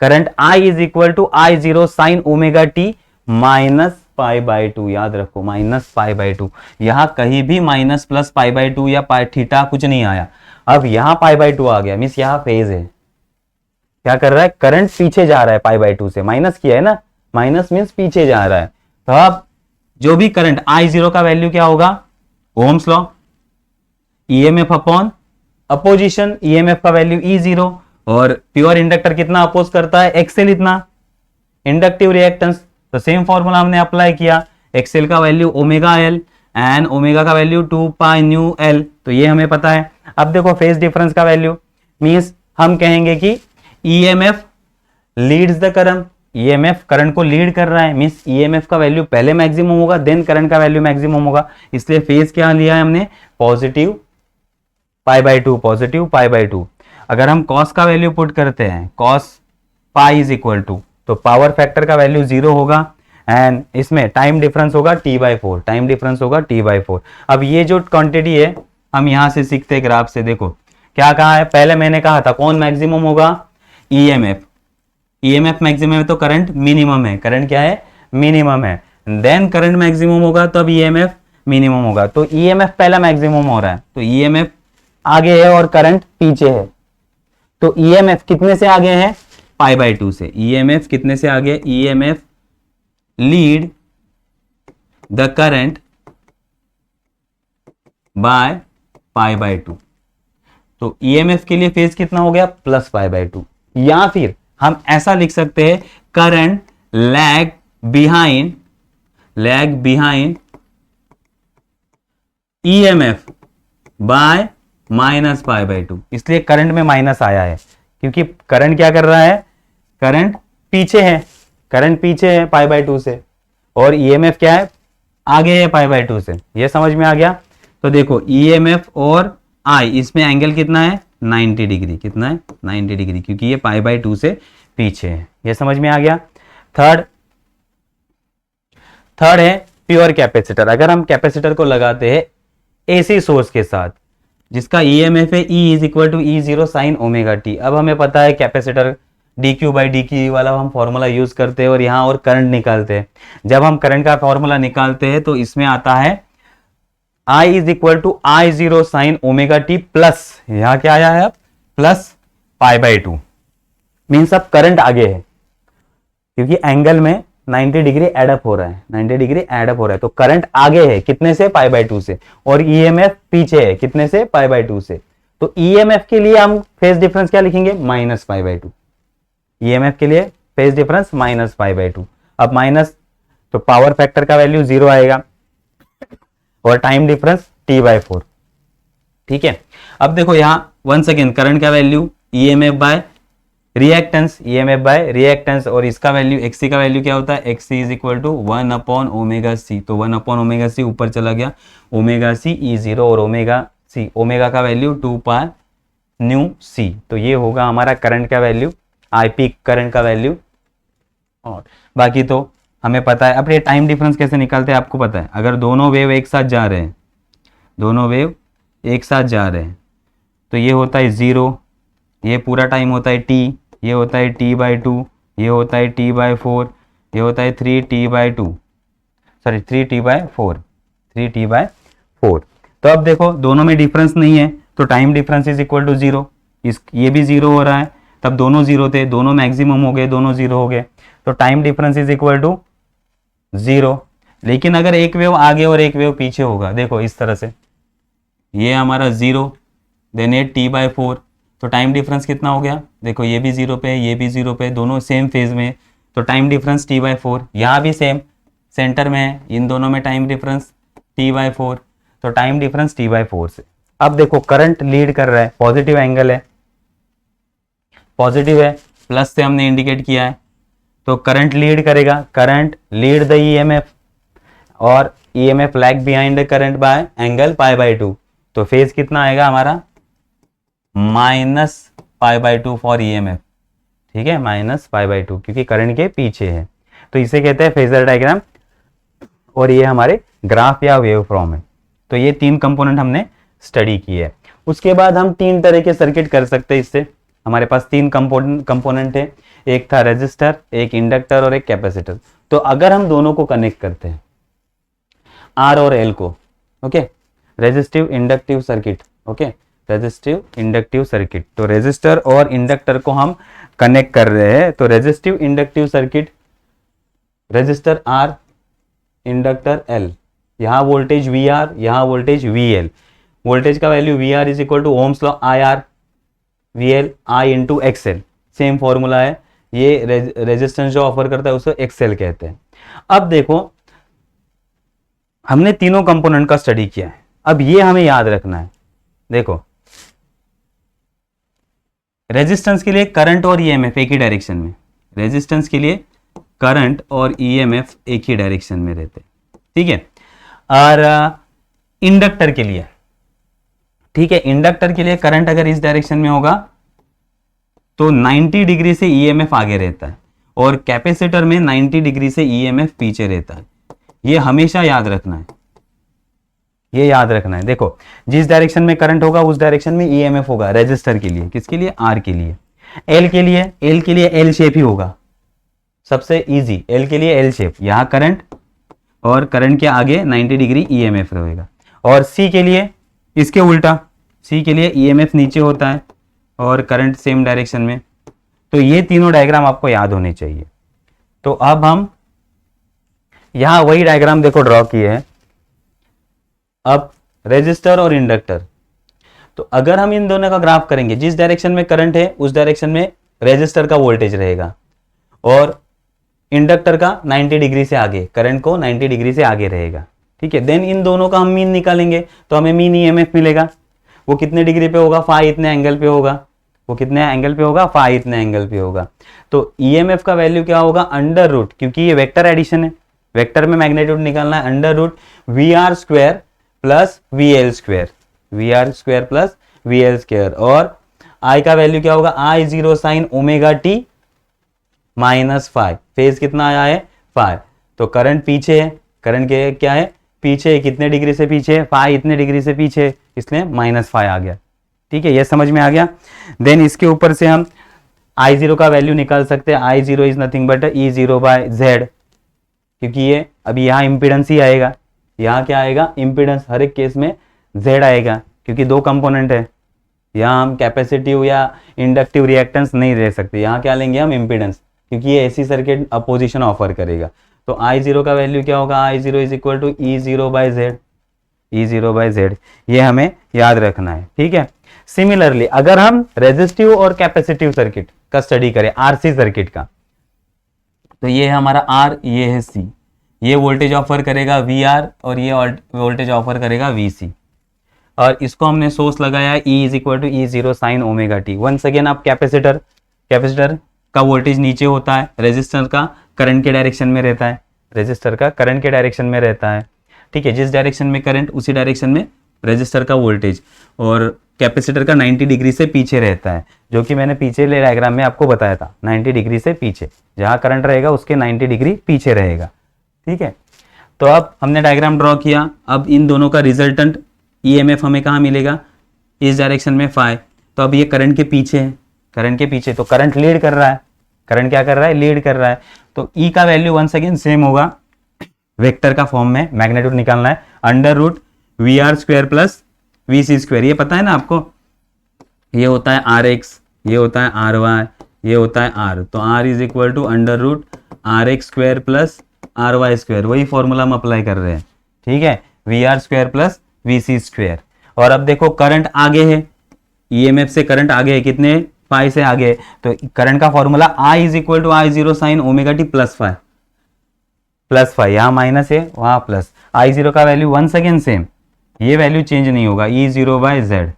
S1: Current I is equal to I0 sine omega T minus pi by 2, याद रखो माइनस पाई बाई 2। यहां कहीं भी माइनस प्लस पाई बाई 2 या पाई थीटा कुछ नहीं आया। अब यहां पाई बाई 2 आ गया, मीन्स यहां फेज है। क्या कर रहा है? करंट पीछे जा रहा है, पाई बाई 2 से माइनस किया है ना, माइनस मीन्स पीछे जा रहा है। तो अब जो भी करंट I0 का वैल्यू क्या होगा? Ohm's law, EMF upon opposition, EMF का वैल्यू E0, और प्योर इंडक्टर कितना अपोज करता है? एक्सेल इतना, इंडक्टिव रिएक्टेंस। तो सेम फॉर्मूला हमने अप्लाई किया, एक्सेल का value omega L and omega का वैल्यू 2 पाई न्यू एल। तो ये हमें पता है। अब देखो फेज डिफरेंस का वैल्यू मींस हम कहेंगे कि EMF leads the current, EMF current को लीड कर रहा है, मींस ईएमएफ का वैल्यू पहले मैक्सिमम होगा देन करंट का वैल्यू मैक्सिमम होगा, इसलिए फेज क्या लिया है हमने, पॉजिटिव π/2, पॉजिटिव π/2। अगर हम कॉस का वैल्यू पुट करते हैं, cos pi is equal to, तो पावर फैक्टर का वैल्यू 0 होगा एंड इसमें टाइम डिफरेंस होगा t/4, टाइम डिफरेंस होगा t/4। अब ये जो क्वांटिटी है हम यहां से सीखते ग्राफ से, देखो क्या कहा है, पहले मैंने कहा था कौन मैक्सिमम होगा, ईएमएफ, ईएमएफ मैक्सिमम है तो करंट मिनिमम है, करंट क्या है, मिनिमम है, देन करंट मैक्सिमम होगा तब ईएमएफ मिनिमम होगा। तो ईएमएफ पहला मैक्सिमम हो रहा है, तो ईएमएफ आगे है और करंट पीछे है, तो ईएमएफ कितने से आगे है, π/2 से, ईएमएफ कितने से आगे, EMF lead the current by π/2। तो ईएमएफ के लिए फेज कितना हो गया, प्लस π/2, या फिर हम ऐसा लिख सकते हैं current lag behind EMF by minus π/2, इसलिए करंट में माइनस आया है क्योंकि करंट क्या कर रहा है, करंट पीछे है, करंट पीछे है π/2 से और ईएमएफ क्या है, आगे है π/2 से, ये समझ में आ गया। तो देखो ईएमएफ और आई, इसमें एंगल कितना है, 90 डिग्री, कितना है, 90 डिग्री, क्योंकि ये π/2 से पीछे है, ये समझ में आ गया। थर्ड है प्योर कैपेसिटर। अगर हम कैपेसिटर को लगाते हैं एसी सोर्स के साथ जिसका ईएमएफ है E is equal to E0 sine omega t. अब हमें पता है कैपेसिटर dq/dq वाला हम फॉर्मूला यूज करते हैं और यहाँ और करंट निकालते हैं। जब हम करंट का फॉर्मूला निकालते हैं तो इसमें आता है I is equal to I0 sine omega T plus, यहाँ क्या आया है, प्लस π/2, मीन्स अब करंट आगे है क्योंकि एंगल में 90 डिग्री एडअप हो रहा है, 90 डिग्री एडअप हो रहा है, तो करंट आगे है कितने से, π/2 से, और ईएमएफ पीछे है कितने से, π/2 से। तो ईएमएफ के लिए हम फेज डिफरेंस क्या लिखेंगे, माइनस π/2, ईएमएफ के लिए फेज डिफरेंस माइनस π/2। अब माइनस तो पावर फैक्टर का वैल्यू 0 आएगा और टाइम डिफरेंस t/4, ठीक है। अब देखो यहां वंस अगेन करंट का value EMF bye reactance, EMF bye reactance, और इसका वैल्यू एक्सी का वैल्यू क्या होता है, XC is equal to 1/ωc, तो 1/ωc ऊपर चला गया, ωc E0 और ωc, ओमेगा का वैल्यू 2π/c, तो ये होगा हमारा करंट का वैल्यू, आईपी करंट का वैल्यू। और बाकी तो हमें पता है। अब ये टाइम डिफरेंस कैसे निकालते हैं आपको पता है, अगर दोनों वेव एक साथ जा रहे हैं, दोनों वेव एक साथ जा रहे हैं तो ये होता है 0, ये पूरा टाइम होता है t, ये होता है t/2, ये होता है t/4, ये होता है 3t/2, सॉरी 3t/4, 3t/4। तो अब देखो दोनों में डिफरेंस नहीं है तो time difference is equal to 0, ये भी 0 हो रहा है, तब दोनों 0 थे, दोनों मैक्सिमम हो गए, दोनों 0 हो गए, तो time difference is equal to 0। लेकिन अगर एक वेव आगे और एक वेव पीछे होगा, देखो इस तरह से, ये हमारा 0 देन ये t/4, तो टाइम डिफरेंस कितना हो गया, देखो ये भी 0 पे, ये भी 0 पे, दोनों सेम फेज में, तो टाइम डिफरेंस t/4, यहाँ भी सेम सेंटर में है, इन दोनों में टाइम डिफरेंस t/4, तो टाइम डिफरेंस t/4 से। अब देखो करंट लीड कर रहा है, पॉजिटिव एंगल है, पॉजिटिव है, प्लस से हमने इंडिकेट किया है, तो करंट लीड करेगा, करंट लीड द ईएमएफ और EMF lag behind the current by angle π/2, तो फेज कितना आएगा हमारा, -π/2 फॉर ईएमएफ, ठीक है, -π/2 क्योंकि करंट के पीछे है, तो इसे कहते हैं फेजर डायग्राम, और ये हमारे ग्राफ या वेव फॉर्म है। तो ये 3 कंपोनेंट हमने स्टडी की है। उसके बाद हम 3 तरह के सर्किट कर सकते हैं इससे, हमारे पास 3 कंपोनेंट है, एक था रेजिस्टर, एक इंडक्टर और एक कैपेसिटर। तो अगर हम दोनों को कनेक्ट करते हैं आर और एल को, okay, resistive inductive circuit, okay, resistive inductive circuit, तो रेजिस्टर और इंडक्टर को हम कनेक्ट कर रहे हैं, तो resistive inductive circuit, resistor R, inductor L, यहां वोल्टेज वी आर, यहां वोल्टेज वी एल, वोल्टेज का value V R is equal to ohms law I R V L I into XL, same formula है, ये resistance जो offer करता है उसे XL कहते हैं। अब देखो हमने तीनों कंपोनेंट का स्टडी किया है, अब ये हमें याद रखना है देखो रेजिस्टेंस के लिए करंट और ईएमएफ एक ही डायरेक्शन में, रेजिस्टेंस के लिए करंट और ईएमएफ एक ही डायरेक्शन में रहते हैं, ठीक है। और इंडक्टर के लिए, ठीक है, इंडक्टर के लिए करंट अगर इस डायरेक्शन में होगा तो 90 डिग्री से ईएमएफ आगे रहता है और कैपेसिटर में 90 डिग्री से ईएमएफ पीछे रहता है। ये हमेशा याद रखना है, ये याद रखना है। देखो जिस डायरेक्शन में करंट होगा उस डायरेक्शन में ईएमएफ होगा रेजिस्टर के लिए, किसके लिए, आर के लिए। एल के लिए, एल के लिए एल शेप ही होगा, सबसे इजी, एल के लिए एल शेप, यहां करंट और करंट के आगे 90 डिग्री ईएमएफ रहेगा। और सी के लिए इसके उल्टा, सी के लिए ईएमएफ नीचे होता है और करंट सेम डायरेक्शन में। तो ये तीनों डायग्राम आपको याद होने चाहिए। तो अब हम यहां वही डायग्राम देखो ड्रॉ किए हैं। अब रेजिस्टर और इंडक्टर, तो अगर हम इन दोनों का ग्राफ करेंगे, जिस डायरेक्शन में करंट है उस डायरेक्शन में रेजिस्टर का वोल्टेज रहेगा और इंडक्टर का 90 डिग्री से आगे, करंट को 90 डिग्री से आगे रहेगा, ठीक है। देन इन दोनों का हम मीन निकालेंगे तो हमें मीन ईएमएफ मिलेगा। वो कितने डिग्री पे होगा, फाई इतने एंगल पे होगा, वो कितने एंगल पे होगा, फाई इतने एंगल पे होगा। तो ईएमएफ का वैल्यू क्या होगा, अंडर रूट, क्योंकि ये वेक्टर एडिशन है, वेक्टर में मैग्नीट्यूड निकालना है, under root V R square plus V L square, V R square plus V L square. और आई का वैल्यू क्या होगा, I zero sine omega T minus five, phase कितना आया है, फाइव। तो करंट पीछे है, करंट के क्या है, पीछे, कितने डिग्री से पीछे, फाइव इतने डिग्री से पीछे, इसलिए माइनस फाइव आ गया, ठीक है, ये समझ में आ गया। देन इसके ऊपर से हम आई जीरो का वैल्यू निकाल सकते हैं, I zero is nothing but E zero by Z, क्योंकि ये अभी यहाँ इंपीडेंस ही आएगा, यहाँ क्या आएगा, इंपीडेंस, हर एक केस में जेड आएगा क्योंकि दो कंपोनेंट है। यहाँ हम कैपेसिटिव या इंडक्टिव रिएक्टेंस नहीं ले सकते, यहाँ क्या लेंगे हम, इंपीडेंस, क्योंकि ये ऐसी सर्किट अपोजिशन ऑफर करेगा। तो आई जीरो का वैल्यू क्या होगा, I zero is equal to E zero by Z, E zero by Z, ये हमें याद रखना है, ठीक है। सिमिलरली अगर हम रेजिस्टिव और कैपेसिटिव सर्किट का स्टडी करें, आरसी सर्किट का, तो ये है हमारा आर, ये है सी, ये वोल्टेज ऑफर करेगा वी आर और ये वोल्टेज ऑफर करेगा वी सी, और इसको हमने सोर्स लगाया E is equal to E zero sine omega t. Once again आप कैपेसिटर, कैपेसिटर का वोल्टेज नीचे होता है, रेजिस्टर का करंट के डायरेक्शन में रहता है, रेजिस्टर का करंट के डायरेक्शन में रहता है, ठीक है। जिस डायरेक्शन में करंट उसी डायरेक्शन में रेजिस्टर का वोल्टेज, और कैपेसिटर का 90 डिग्री से पीछे रहता है, जो कि मैंने पीछे ले डायग्राम में आपको बताया था, 90 डिग्री से पीछे, जहां करंट रहेगा उसके 90 डिग्री पीछे रहेगा, ठीक है। तो अब हमने डायग्राम ड्रॉ किया, अब इन दोनों का रिजल्टेंट ईएमएफ हमें कहाँ मिलेगा, इस डायरेक्शन में फाई। तो अब ये करंट के पीछे है, करंट के पीछे, तो करंट लीड कर रहा है, करंट क्या कर रहा है, लीड कर रहा है। तो ई का वैल्यू वंस अगेन सेम होगा, वेक्टर का फॉर्म में मैग्नीट्यूड निकालना है, under root V R square plus V C square, ये पता है ना आपको, ये होता है आर एक्स, ये होता है आर वाई, ये होता है आर। तो R is equal to under root R X square plus R Y square, वही फॉर्मूला हम अप्लाई कर रहे हैं, ठीक है, V R square plus V C square. और अब देखो करंट आगे है, ईएमएफ से करंट आगे है, कितने, फाइव से आगे, तो करंट का formula I is equal to I zero sine omega T plus phi, plus phi, यहाँ माइनस है वहां प्लस, आई जीरो का वैल्यू वंस अगेन सेम, ये वैल्यू चेंज नहीं होगा, E zero by Z,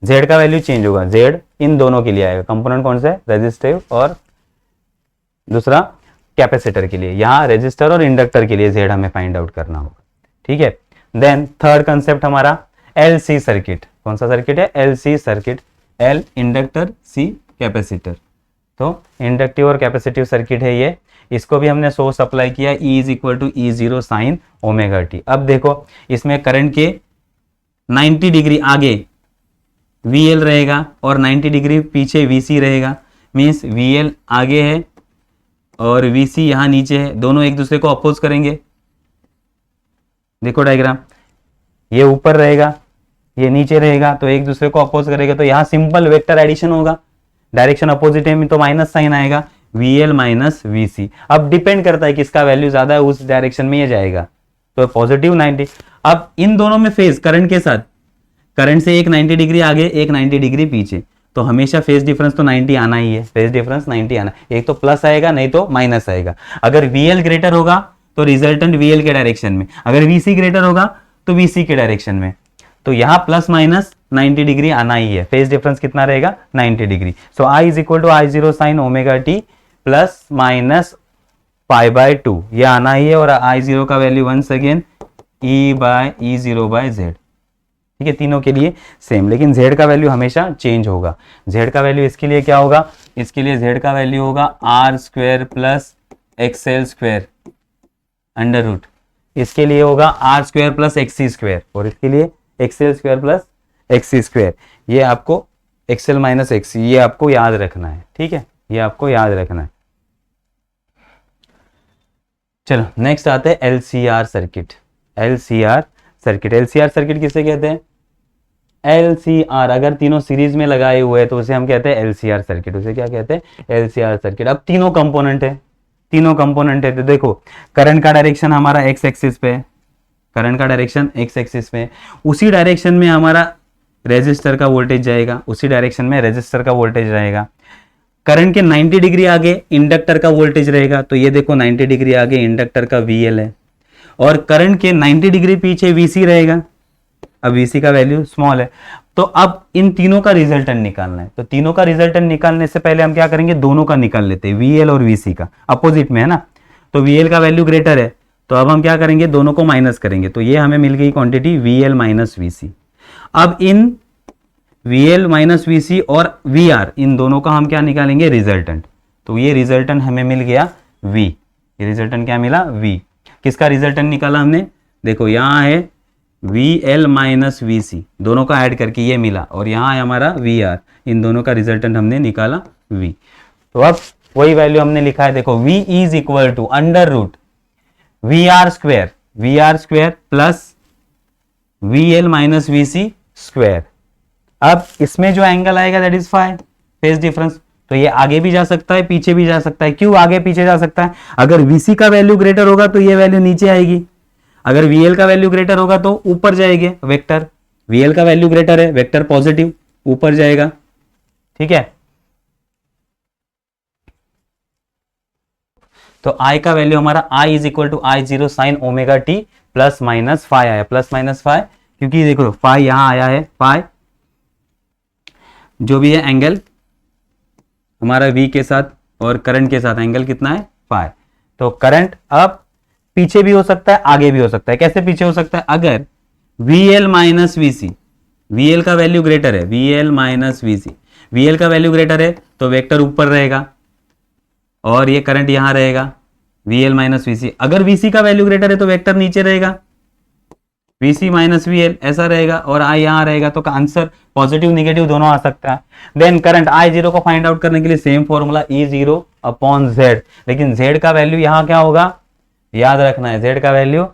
S1: Z का वैल्यू चेंज होगा, Z इन दोनों के लिए आएगा, कंपोनेंट कौन सा है, रेजिस्टिव और दूसरा कैपेसिटर के लिए, यहाँ रेजिस्टर और इंडक्टर के लिए जेड हमें फाइंड आउट करना होगा, ठीक है। देन थर्ड कंसेप्ट हमारा एलसी सर्किट, कौन सा सर्किट है, LC circuit, L inductor, C capacitor. तो इंडक्टिव और कैपेसिटिव सर्किट है ये, इसको भी हमने सोर्स अप्लाई किया, E is equal to E zero sine omega t. अब देखो इसमें करंट के 90 डिग्री आगे वी एल रहेगा और 90 डिग्री पीछे वी सी रहेगा, मीन्स वी एल आगे है और वी सी यहाँ नीचे है, दोनों एक दूसरे को अपोज करेंगे। देखो डायग्राम, ये ऊपर रहेगा, ये नीचे रहेगा, तो एक दूसरे को अपोज करेगा, तो यहाँ सिंपल वेक्टर एडिशन होगा, डायरेक्शन अपोजिट है तो माइनस साइन आएगा, वी एल माइनस वी सी। अब डिपेंड करता है किसका वैल्यू ज्यादा है, उस डायरेक्शन में ये जाएगा, तो पॉजिटिव 90। अब इन दोनों में फेज करंट के साथ, करंट से एक 90 डिग्री आगे एक 90 डिग्री पीछे, तो हमेशा फेज डिफरेंस तो 90 आना ही है, फेज डिफरेंस 90 आना, एक तो प्लस आएगा नहीं तो माइनस आएगा। अगर वी एल ग्रेटर होगा तो रिजल्टेंट वी एल के डायरेक्शन में, अगर वी सी ग्रेटर होगा तो वी सी के डायरेक्शन में। तो यहाँ प्लस माइनस 90 डिग्री आना ही है, फेज डिफरेंस कितना रहेगा 90 degree. So I is equal to I0 sine omega T plus minus pi by 2, ये आना ही है। और I0 का value once again E by E0 by Z, ठीक है, तीनों के लिए सेम, लेकिन Z का वैल्यू हमेशा चेंज होगा। Z का वैल्यू इसके लिए क्या होगा, इसके लिए Z का वैल्यू होगा R square plus XL square under root, इसके लिए होगा R square plus XC square, और इसके लिए XL square plus XC square. ये आपको एक्सएल माइनस एक्सी, ये आपको याद रखना है, ठीक है, ये आपको याद रखना है। चलो नेक्स्ट आते हैं LCR circuit. LCR circuit, LCR circuit किसे कहते हैं, एलसीआर अगर तीनों सीरीज में लगाए हुए हैं तो उसे हम कहते हैं एलसीआर सर्किट, उसे क्या कहते हैं एलसीआर सर्किट। अब तीनों कंपोनेंट है, तीनों कंपोनेंट है, तो देखो करंट का डायरेक्शन हमारा एक्स एक्सिस पे है, करंट का डायरेक्शन एक्स एक्सिस में, उसी डायरेक्शन में हमारा रेजिस्टर का वोल्टेज जाएगा, उसी डायरेक्शन में रेजिस्टर का वोल्टेज रहेगा। करंट के 90 डिग्री आगे इंडक्टर का वोल्टेज रहेगा, तो ये देखो 90 डिग्री आगे इंडक्टर का VL है, और करंट के 90 डिग्री पीछे VC रहेगा। अब VC का वैल्यू स्मॉल है, तो अब इन तीनों का रिजल्टेंट निकालना है। तो तीनों का रिजल्टेंट निकालने से पहले हम क्या करेंगे, दोनों का निकाल लेते हैं, VL और VC का, अपोजिट में है ना, तो VL का वैल्यू ग्रेटर है, तो अब हम क्या करेंगे, दोनों को माइनस करेंगे, तो ये हमें मिल गई क्वांटिटी VL माइनस VC। अब इन VL माइनस VC और VR, इन दोनों का हम क्या निकालेंगे, रिजल्टेंट। तो ये रिजल्टेंट हमें मिल गया V, ये रिजल्टेंट क्या मिला V। किसका रिजल्टेंट निकाला हमने, देखो यहाँ है VL माइनस VC, दोनों का ऐड करके ये मिला, और यहाँ है हमारा VR, इन दोनों का रिजल्टेंट हमने निकाला V। तो अब वही वैल्यू हमने लिखा है, देखो V is equal to under root VR square plus VL minus VC square. अब इसमें जो एंगल आएगा that is phi, phase difference, तो ये आगे भी जा सकता है पीछे भी जा सकता है। क्यों आगे पीछे जा सकता है, अगर VC का वैल्यू ग्रेटर होगा तो ये वैल्यू नीचे आएगी, अगर VL का वैल्यू ग्रेटर होगा तो ऊपर जाएंगे वेक्टर, VL का वैल्यू ग्रेटर है, वेक्टर पॉजिटिव ऊपर जाएगा, ठीक है। तो I का वैल्यू हमारा I is equal to I0 sine omega T plus minus phi आया, प्लस माइनस फाई, क्योंकि देखो फाई यहां आया है, फाई जो भी है एंगल हमारा V के साथ और करंट के साथ एंगल कितना है फाई। तो करंट अब पीछे भी हो सकता है आगे भी हो सकता है, कैसे पीछे हो सकता है, अगर VL माइनस VC, VL का वैल्यू ग्रेटर है, VL माइनस VC, VL का वैल्यू ग्रेटर है तो वेक्टर ऊपर रहेगा और ये करंट यहां रहेगा VL माइनस VC। अगर VC का वैल्यू ग्रेटर है तो वेक्टर नीचे रहेगा VC माइनस VL, ऐसा रहेगा, और I यहां रहेगा, तो आंसर पॉजिटिव निगेटिव दोनों आ सकता है। देन करंट I0 को फाइंड आउट करने के लिए same formula E0 upon Z, लेकिन Z का वैल्यू यहां क्या होगा, याद रखना है, Z का value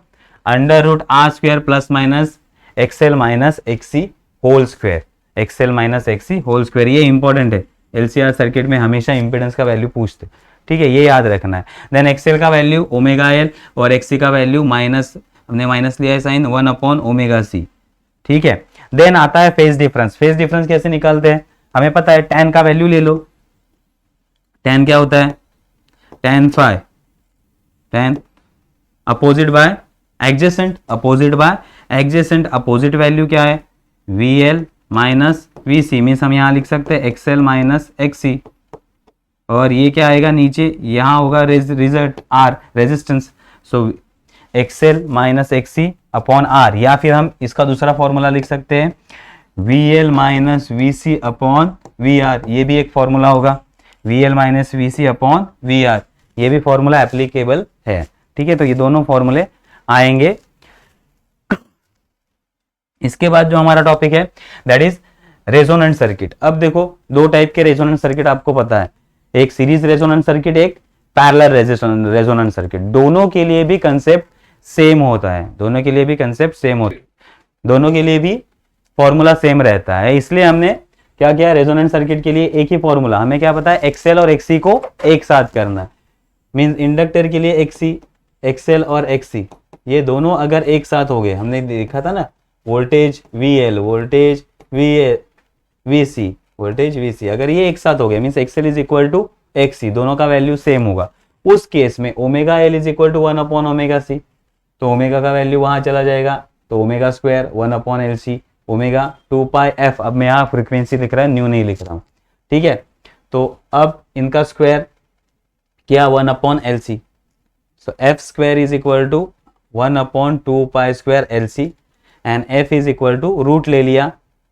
S1: under root R square plus minus XL minus XC whole square, XL minus XC whole square. ये इंपॉर्टेंट है, LCR सर्किट में हमेशा इंपेडेंस का वैल्यू पूछते, ठीक है, ये याद रखना है। देन XL का वैल्यू ओमेगा L और XC का वैल्यू माइनस, हमने माइनस लिया है साइन 1 अपॉन ओमेगा C, ठीक है। देन आता है फेज डिफरेंस। फेज डिफरेंस कैसे निकालते हैं, हमें पता है tan का वैल्यू ले लो, tan क्या होता है, tan phi, tan opposite by adjacent, opposite by adjacent, opposite value क्या है VL माइनस VC, मीन्स हम यहां लिख सकते हैं XL माइनस XC, और ये क्या आएगा नीचे, यहां होगा रिजल्ट R रेजिस्टेंस, सो XL minus XC upon R, या फिर हम इसका दूसरा फॉर्मूला लिख सकते हैं VL minus VC upon VR, ये भी एक फॉर्मूला होगा, VL minus VC upon VR, ये भी फॉर्मूला एप्लीकेबल है, ठीक है। तो ये दोनों फॉर्मूले आएंगे। इसके बाद जो हमारा टॉपिक है दैट इज रेजोनेंट सर्किट। अब देखो दो टाइप के रेजोनेंट सर्किट आपको पता है, एक सीरीज रेजोनेंट सर्किट, एक पैरेलल रेजोनेंट सर्किट। दोनों के लिए भी कंसेप्ट सेम होता है, दोनों के लिए भी कंसेप्ट सेम होता है, दोनों के लिए भी फॉर्मूला सेम रहता है। इसलिए हमने क्या किया, रेजोनेंट सर्किट के लिए एक ही फॉर्मूला, हमें क्या पता है XL और XC को एक साथ करना है, मींस इंडक्टर के लिए XL और XC ये दोनों अगर एक साथ हो गए, हमने देखा था ना voltage VL, voltage VC, voltage VC, अगर ये एक साथ हो गए means XL is equal to XC, दोनों का वैल्यू सेम होगा। उस केस में omega L is equal to 1 upon omega C, तो ओमेगा का वैल्यू वहां चला जाएगा, तो omega square 1 upon LC, omega 2 pi f, अब मैं यहाँ फ्रीक्वेंसी लिख रहा है, न्यू नहीं लिख रहा हूँ, ठीक है। तो अब इनका स्क्वायर क्या, 1/LC, so f square is equal to 1/2 pi square LC, and f is equal to root ले लिया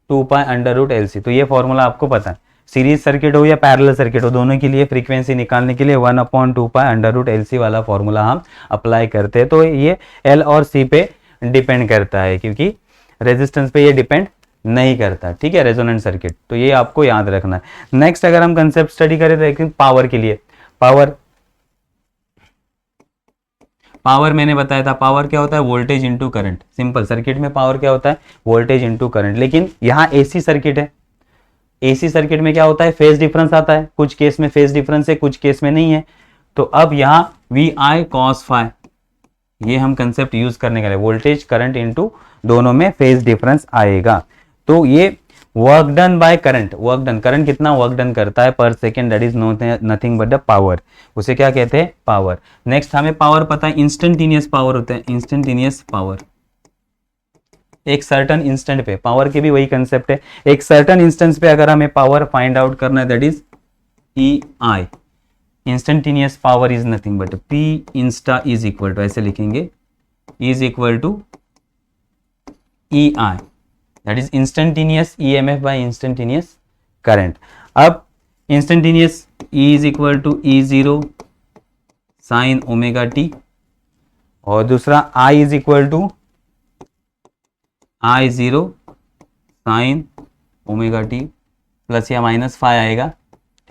S1: 2 पाई अंडर रूट LC। तो ये फॉर्मूला आपको पता है, सीरीज सर्किट हो या पैरेलल सर्किट हो, दोनों के लिए फ्रीक्वेंसी निकालने के लिए 1/2 पाई अंडर रूट LC वाला फॉर्मूला हम अप्लाई करते हैं। तो ये एल और सी पे डिपेंड करता है, क्योंकि रेजिस्टेंस पे ये डिपेंड नहीं करता, ठीक है, रेजोनेंट सर्किट। तो ये आपको याद रखना है। नेक्स्ट अगर हम कंसेप्ट स्टडी करें तो पावर के लिए, पावर मैंने बताया था, पावर क्या होता है, voltage into current. Simple, circuit में पावर क्या होता है, वोल्टेज इनटू करंट। लेकिन यहाँ एसी सर्किट है, एसी सर्किट में क्या होता है, फेज डिफरेंस आता है, कुछ केस में फेज डिफरेंस है, कुछ केस में नहीं है। तो अब यहाँ वी आई कॉस फाई, ये हम कंसेप्ट यूज करने का है, वोल्टेज करंट इनटू दोनों में फेज डिफरेंस आएगा। तो ये work done by current, work done, current कितना वर्क डन करता है पर second, that is nothing but the power, उसे क्या कहते हैं, पावर। नेक्स्ट हमें पावर पता है, इंस्टेंटेनियस पावर होता है, इंस्टेंटेनियस पावर, एक सर्टन इंस्टेंट पे, पावर के भी वही कंसेप्ट है, एक सर्टन इंस्टेंस पे अगर हमें पावर फाइंड आउट करना है, that is E I, instantaneous power is nothing but P insta is equal to, ऐसे लिखेंगे, is equal to E I, that is instantaneous EMF by instantaneous current. अब instantaneous E is equal to E0 sine omega T, और दूसरा I is equal to I0 sine omega T plus या minus five आएगा,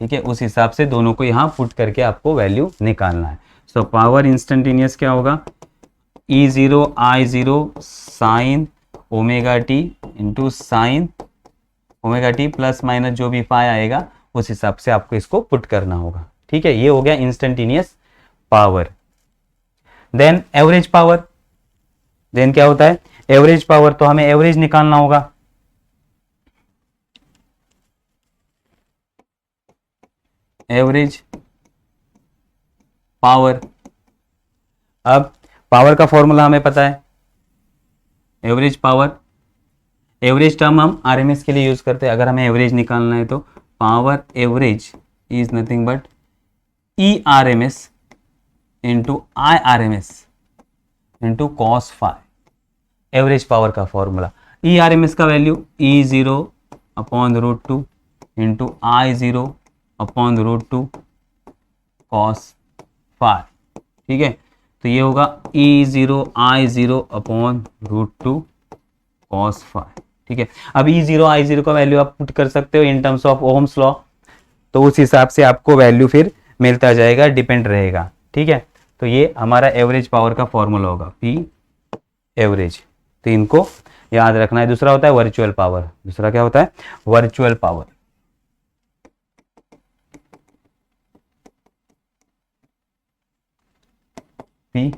S1: ठीक है। उस हिसाब से दोनों को यहाँ पुट करके आपको वैल्यू निकालना है। सो पावर इंस्टेंटेनियस क्या होगा, E0 I0 sine omega T into sine omega T plus minus जो भी फाइव आएगा, उस हिसाब से आपको इसको पुट करना होगा, ठीक है। ये हो गया instantaneous power. Then average power, then क्या होता है, एवरेज पावर, तो हमें एवरेज निकालना होगा। एवरेज पावर, अब पावर का फॉर्मूला हमें पता है, एवरेज पावर, एवरेज टर्म हम आरएमएस के लिए यूज करते हैं। अगर हमें एवरेज निकालना है तो power average is nothing but E R M S into I R M S into cos five, average power का formula. E R M S का value E0/√2 into I0/√2 cos five, ठीक है। तो ये होगा E0 I0/√2 कॉस फाइव, ठीक है। अब E0 I0 का वैल्यू आप पुट कर सकते हो in terms of Ohm's law, तो उस हिसाब से आपको वैल्यू फिर मिलता जाएगा, डिपेंड रहेगा, ठीक है। तो ये हमारा एवरेज पावर का फॉर्मूला होगा, P एवरेज। तो इनको याद रखना है। दूसरा होता है वर्चुअल पावर, दूसरा क्या होता है, वर्चुअल पावर। P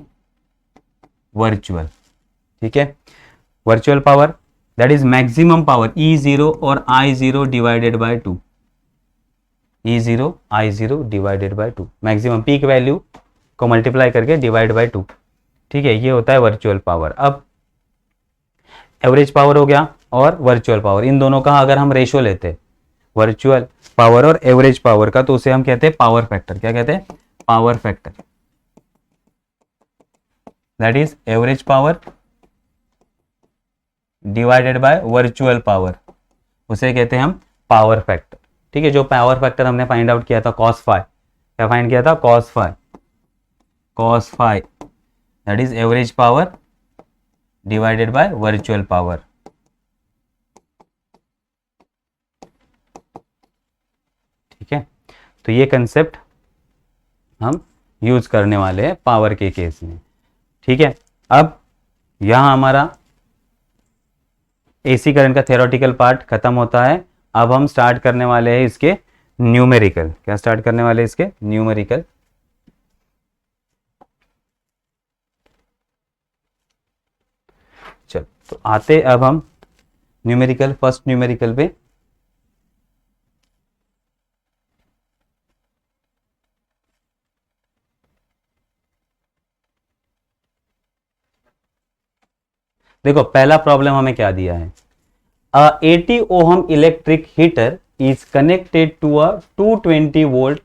S1: वर्चुअल, ठीक है। Virtual power that is maximum power E0 और I0 divided bye 2, E0 I0 divided bye 2, maximum peak value को मल्टीप्लाई करके डिवाइड बाय 2, ठीक है। ये होता है वर्चुअल पावर। अब एवरेज पावर हो गया और वर्चुअल पावर, इन दोनों का अगर हम रेशो लेते, वर्चुअल पावर और एवरेज पावर का, तो उसे हम कहते हैं पावर फैक्टर। क्या कहते हैं, power factor, that is average power divided by virtual power, उसे कहते हैं हम पावर फैक्टर, ठीक है। जो पावर फैक्टर हमने फाइंड आउट किया था कॉस फाइव, क्या फाइंड किया था, cos five, cos five, that is average power divided by virtual power, ठीक है। तो ये कंसेप्ट हम यूज करने वाले हैं पावर के केस में, ठीक है। अब यहां हमारा एसी करंट का थ्योरेटिकल पार्ट खत्म होता है। अब हम स्टार्ट करने वाले हैं इसके न्यूमेरिकल। क्या स्टार्ट करने वाले हैं इसके न्यूमेरिकल। चल तो आते अब हम न्यूमेरिकल, फर्स्ट न्यूमेरिकल पे। देखो पहला प्रॉब्लम हमें क्या दिया है, 80 ohm electric heater is connected to a 220 volt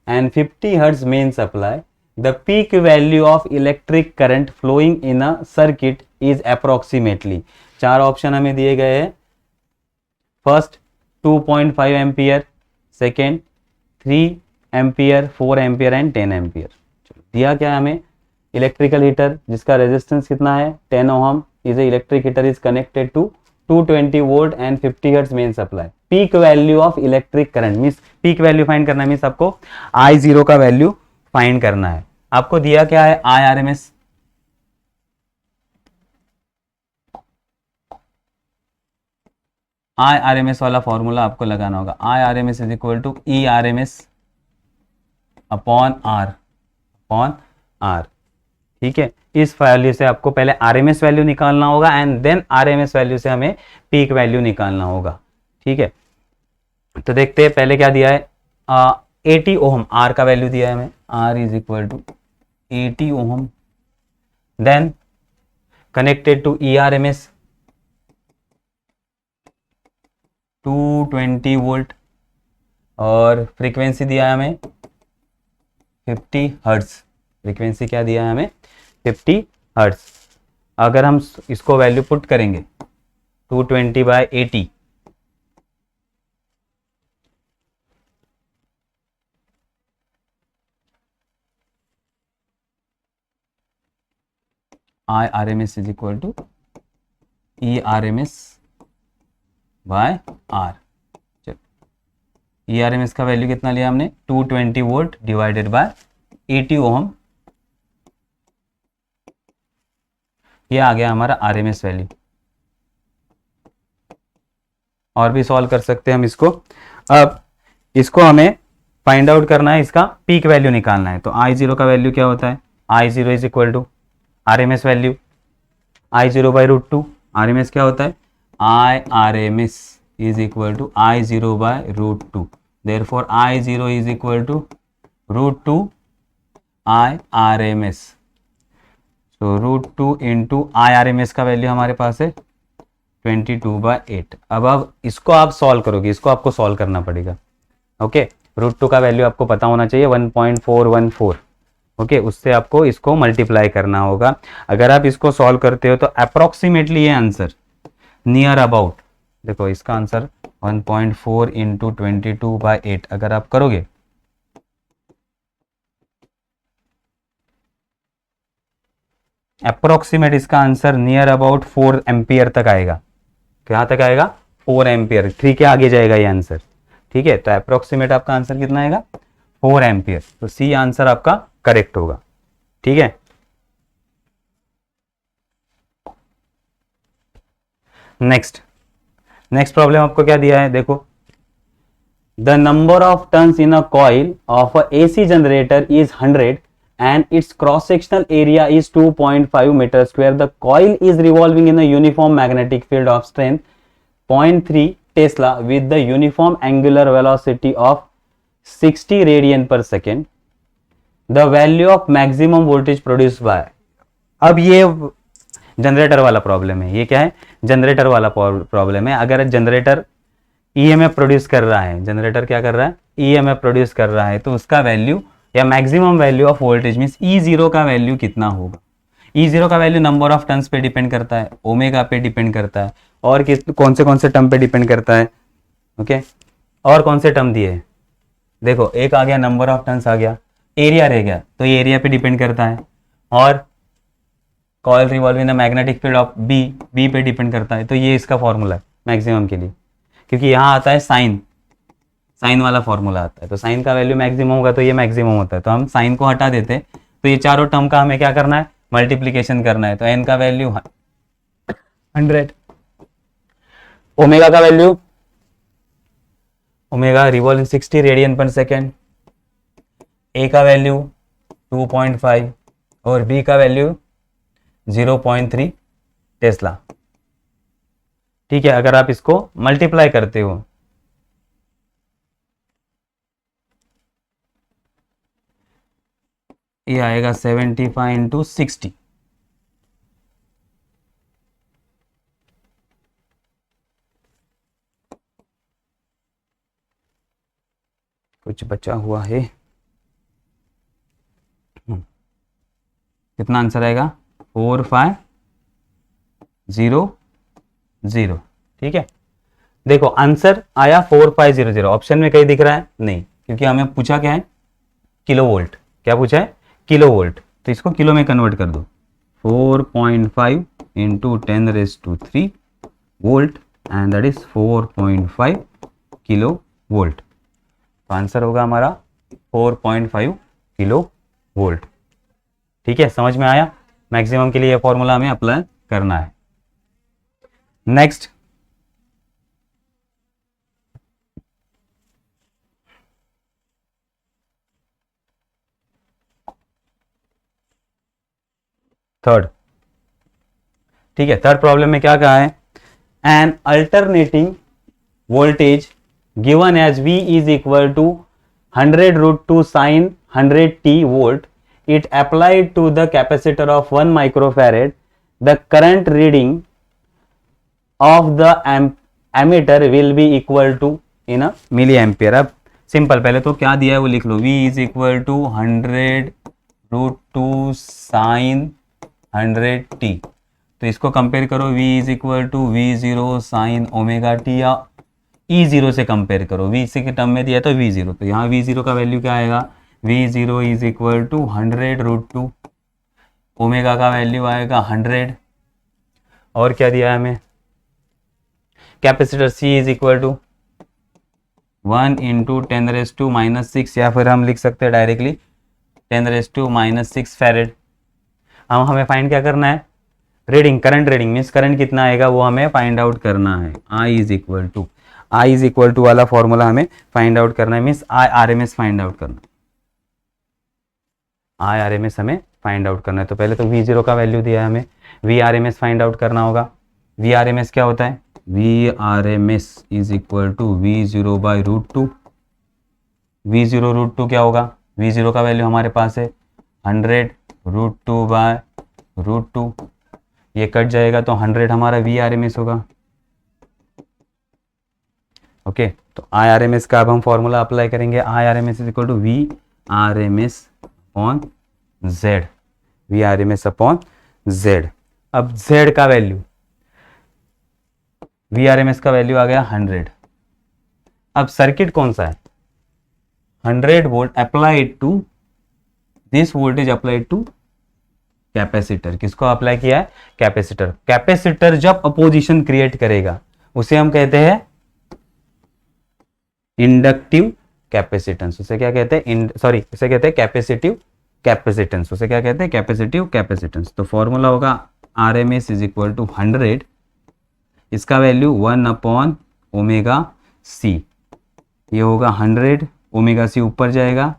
S1: and 50 hertz main supply. The peak value of electric current flowing in a circuit is approximately. चार ऑप्शन हमें दिए गए हैं. First 2.5 ampere, second 3 ampere, 4 ampere and 10 ampere. दिया क्या है हमें? Electrical heater जिसका रेजिस्टेंस कितना है 10 ohm is a electric heater is connected to 220 volt and 50 hertz main supply. Peak value of electric current means peak value find करना है, means आपको I0 का वैल्यू फाइंड करना है. आपको दिया क्या है? IRMS. IRMS वाला फॉर्मूला आपको लगाना होगा. IRMS is equal to ERMS upon R. ठीक है, इस वैल्यू से आपको पहले RMS वैल्यू निकालना होगा एंड देन RMS वैल्यू से हमें पीक वैल्यू निकालना होगा. ठीक है, तो देखते हैं पहले क्या दिया है. 80 ओहम R का वैल्यू दिया है हमें. R is equal to 80 ohm, then connected to ERMS 220 volt और फ्रीक्वेंसी दिया है हमें 50 हर्ट्ज. फ्रीक्वेंसी क्या दिया है हमें? 50 हर्ट्ज. अगर हम इसको वैल्यू पुट करेंगे 220 by 80, IRMS is equal to ERMS by R. ERMS का वैल्यू कितना लिया हमने? 220 वोल्ट डिवाइडेड बाय 80 ओहम. ये आ गया हमारा RMS वैल्यू. और भी सॉल्व कर सकते हैं हम इसको. अब इसको हमें फाइंड आउट करना है, इसका पीक वैल्यू निकालना है. तो I0 का वैल्यू क्या होता है? I0 is equal to RMS value I0 by root two. RMS क्या होता है? IRMS is equal to I0 by root 2. Therefore, I0 is equal to root 2 IRMS. So, root 2 into IRMS का value हमारे पास है 22/8. अब इसको आप सॉल्व करोगे, इसको आपको सॉल्व करना पड़ेगा. ओके, रूट 2 का वैल्यू आपको पता होना चाहिए 1.414. ओके, उससे आपको इसको मल्टीप्लाई करना होगा. अगर आप इसको सॉल्व करते हो तो अप्रोक्सीमेटली ये आंसर नियर अबाउट, देखो इसका आंसर 1.4 इंटू 22/8 अगर आप करोगे अप्रोक्सीमेट, इसका आंसर नियर अबाउट 4 एम्पियर तक आएगा. कहाँ तक आएगा? 4 एम्पियर. 3 के आगे जाएगा ये आंसर. ठीक है, तो अप्रोक्सीमेट आपका आंसर कितना आएगा? 4 एम्पियर. तो सी आंसर आपका करेक्ट होगा. ठीक है, नेक्स्ट प्रॉब्लम आपको क्या दिया है? देखो, the number of turns in a coil of a AC generator is 100 and its cross sectional area is 2.5 meter square. The coil is revolving in a uniform magnetic field of strength 0.3 Tesla with the uniform angular velocity of 60 radian per second. The value of maximum voltage produced by. अब ये generator वाला problem है. ये क्या है? Generator वाला problem है. अगर जनरेटर EMF प्रोड्यूस कर रहा है, जनरेटर क्या कर रहा है? EMF प्रोड्यूस कर रहा है, तो उसका वैल्यू या maximum value of voltage means E0 का वैल्यू कितना होगा? E0 का वैल्यू नंबर ऑफ टर्न्स पे डिपेंड करता है, ओमेगा पे डिपेंड करता है, और कौन से टर्म पे डिपेंड करता है. ओके, और कौन से टर्म दिए? देखो, एक आ गया नंबर ऑफ टर्न्स आ गया, एरिया रह गया, तो ये एरिया पे डिपेंड करता है, और coil revolve in a magnetic field of B पे डिपेंड करता है. तो ये इसका फॉर्मूला है मैक्सिमम के लिए, क्योंकि यहाँ आता है साइन वाला फॉर्मूला आता है. तो साइन का वैल्यू मैक्सिमम होगा तो ये मैक्सिमम होता है. तो हम साइन को हटा देते हैं, तो ये चारों टर्म का हमें क्या करना है? मल्टीप्लीकेशन करना है. तो एन का वैल्यू 100, ओमेगा का वैल्यू, ओमेगा रिवॉल्व 60 रेडियन पर सेकेंड, ए का वैल्यू 2.5 और बी का वैल्यू 0.3 टेस्ला. ठीक है, अगर आप इसको मल्टीप्लाई करते हो ये आएगा 75 इंटू 60. कुछ बचा हुआ है। कितना आंसर आएगा? 4500। ठीक है, देखो आंसर आया 4500। ऑप्शन में कहीं दिख रहा है? नहीं, क्योंकि हमें पूछा क्या है? Kilo volt. क्या पूछा है? Kilo volt. तो इसको किलो में कन्वर्ट कर दो। 4.5 into 10⁻³ volt and that is 4.5 kilo volt. तो आंसर होगा हमारा 4.5 किलो वोल्ट। ठीक है, समझ में आया? मैक्सिमम के लिए यह फॉर्मूला हमें अप्लाई करना है। Next, third. ठीक है, थर्ड प्रॉब्लम में क्या कहा है? An alternating voltage given as V is equal to 100√2 sin 100t volt, it applied to the capacitor of 1 microfarad. The current reading of the ammeter will be equal to in a milliampere. अब simple, पहले तो क्या दिया है वो लिख लो। V is equal to 100√2 sin 100t। तो इसको कंपेयर करो, V is equal to V0 sin omega t, या E0 से कंपेयर करो। V के टर्म में दिया तो V0, तो यहाँ V0 का वैल्यू क्या आएगा? V0 इज इक्वल टू 100√2, ओमेगा का वैल्यू आएगा 100, और क्या दिया है हमें? Capacitor C is equal to 1 into 10⁻⁻6, या फिर हम लिख सकते हैं डायरेक्टली 10⁻⁻6 फैरेड। हमें फाइंड क्या करना है? Reading, current reading means current कितना आएगा वो हमें फाइंड आउट करना है। I इज इक्वल टू वाला फॉर्मूला हमें फाइंड आउट करना है, मीन्स IRMS फाइंड आउट करना है। IRMS हमें फाइंड आउट करना है। तो पहले तो V0 का वैल्यू दिया है हमें, VRMS फाइंड आउट करना होगा। VRMS क्या होता है? VRMS is equal to V0/√2। V0√2 क्या होगा? V0 का वैल्यू हमारे पास है 100√2/√2, ये कट जाएगा तो 100 हमारा VRMS होगा। ओके, तो IRMS का अब हम फॉर्मूला अप्लाई करेंगे। IRMS is equal to VRMS upon Z, VRMS upon Z। अब Z का वैल्यू, VRMS का वैल्यू आ गया 100। अब सर्किट कौन सा है? 100 volt applied to this voltage applied to capacitor. किसको अप्लाई किया है? कैपेसिटर। कैपेसिटर जब अपोजिशन क्रिएट करेगा उसे हम कहते हैं इंडक्टिव कैपेसिटेंस। उसे क्या कहते हैं? सॉरी, उसे कहते हैं कैपेसिटिव कैपेसिटेंस। उसे क्या कहते हैं? Capacitive capacitance. तो फॉर्मूला होगा RMS इज इक्वल टू 100, इसका वैल्यू 1/ω/c। ये होगा 100, ω/c ऊपर जाएगा,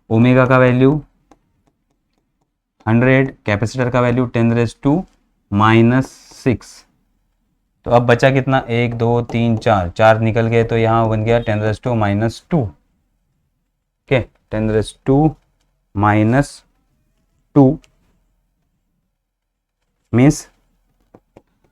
S1: ओमेगा का वैल्यू 100, कैपेसिटर का वैल्यू 10⁻⁻6। तो अब बचा कितना? 1 2 3 4, 4 निकल गए तो यहाँ बन गया 10⁻²। Okay, 10⁻² means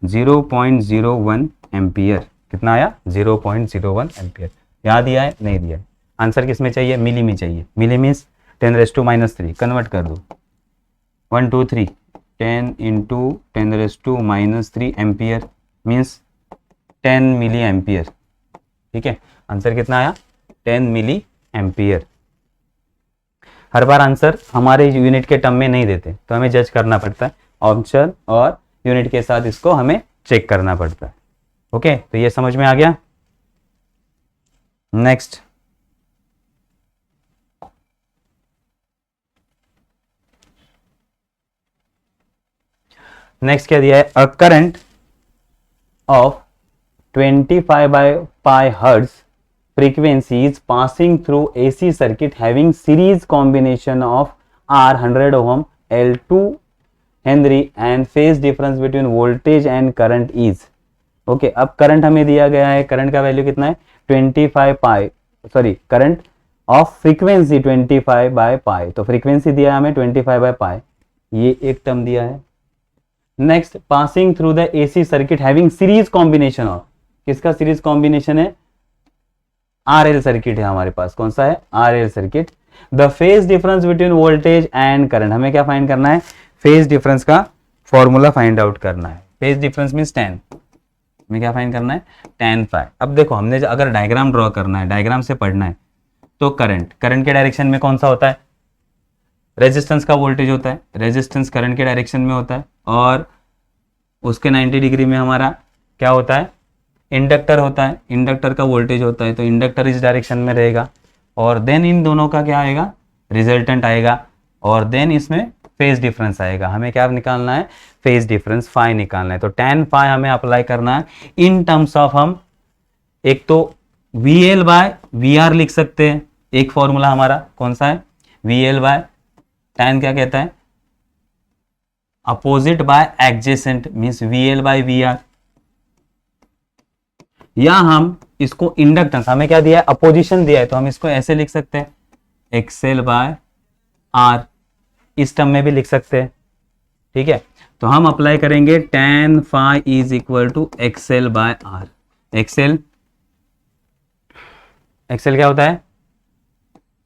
S1: 0.01 ampere. कितना आया? 0.01 एम्पियर। यहाँ दिया है? नहीं दिया है। आंसर किस में चाहिए? मिली में चाहिए। मिली मीन्स 10⁻³ कन्वर्ट कर दो, 1 2 3, 10 into 10⁻³ ampere means 10 milli ampere. ठीक है, आंसर कितना आया? 10 मिली एम्पियर। हर बार आंसर हमारे यूनिट के टर्म में नहीं देते, तो हमें जज करना पड़ता है। ऑप्शन और यूनिट के साथ इसको हमें चेक करना पड़ता है। ओके, तो ये समझ में आ गया। नेक्स्ट, नेक्स्ट क्या दिया है? A current of 25/pi hertz frequency is passing through AC circuit having series combination of R 100 ohm, L 2 Henry and phase difference between voltage and current is। Okay, अब current हमें दिया गया है, current का value कितना है? 25 sorry current of frequency 25/pi। तो frequency दिया है हमें 25/pi, ये एक टर्म दिया है। Next, passing through the AC circuit having series combination of, किसका सीरीज कॉम्बिनेशन है? RL सर्किट है हमारे पास, कौन सा है, RL circuit. The phase difference between voltage and current, हमें क्या फाइंड करना है, फेज डिफरेंस का फॉर्मूला फाइंड आउट करना है। फेज डिफरेंस मींस tan, हमें क्या फाइंड करना है, tan phi। अब देखो हमने अगर डायग्राम ड्रॉ करना है, डायग्राम से पढ़ना है, तो करंट के डायरेक्शन में कौन सा होता है, रेजिस्टेंस का वोल्टेज होता है, रेजिस्टेंस करंट के डायरेक्शन में होता है, और उसके 90 डिग्री में हमारा क्या होता है, इंडक्टर होता है, इंडक्टर का वोल्टेज होता है, तो इंडक्टर इस डायरेक्शन में रहेगा, और देन इन दोनों का क्या आएगा, रिजल्टेंट आएगा, और देन इसमें फेज डिफरेंस आएगा। हमें क्या निकालना है, फेज डिफरेंस फाई निकालना है। तो tan फाई हमें अप्लाई करना है इन टर्म्स ऑफ, हम एक तो VL बाय VR लिख सकते हैं, एक फॉर्मूला हमारा कौन सा है, VL बाय tan क्या कहता है, opposite by adjacent means VL by VR, या हम इसको इंडक्टेंस, हमें क्या दिया है, अपोजिशन दिया है, तो हम इसको ऐसे लिख सकते हैं XL बाय R, इस टर्म में भी लिख सकते हैं, ठीक है। तो हम अप्लाई करेंगे tan phi is equal to XL by R। XL क्या होता है,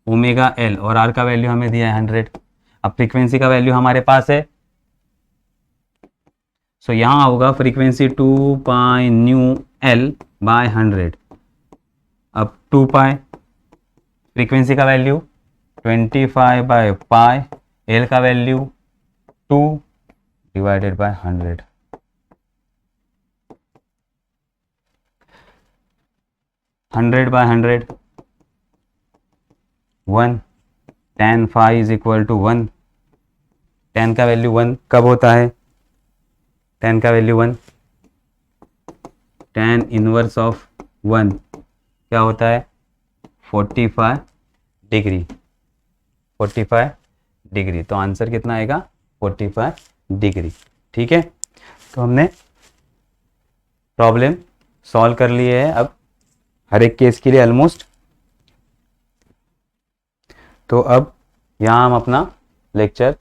S1: ओमेगा L, और R का वैल्यू हमें दिया है 100। अब फ्रीक्वेंसी का वैल्यू हमारे पास है, सो यहां होगा frequency 2 pi nu L by 100। अब 2 पाई फ्रीक्वेंसी का वैल्यू 25 बाय पाई, L का value 2 divided by 100। 100 by 100 1, tan phi is equal to 1। tan का वैल्यू 1 कब होता है, tan का वैल्यू 1, tan इनवर्स ऑफ 1 क्या होता है, 45 डिग्री, 45 डिग्री। तो आंसर कितना आएगा, 45 डिग्री, ठीक है। तो हमने प्रॉब्लम सॉल्व कर लिए है अब हर एक केस के लिए ऑलमोस्ट। तो अब यहाँ हम अपना लेक्चर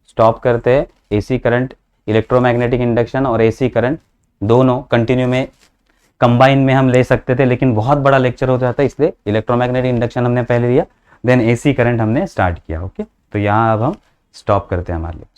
S1: स्टॉप करते हैं। एसी करंट, इलेक्ट्रोमैग्नेटिक इंडक्शन और एसी करंट दोनों कंटिन्यू में, कंबाइन में हम ले सकते थे, लेकिन बहुत बड़ा लेक्चर हो जाता है, इसलिए इलेक्ट्रोमैग्नेटिक इंडक्शन हमने पहले लिया, देन एसी करंट हमने स्टार्ट किया। ओके, तो यहाँ अब हम स्टॉप करते हैं हमारे लिए।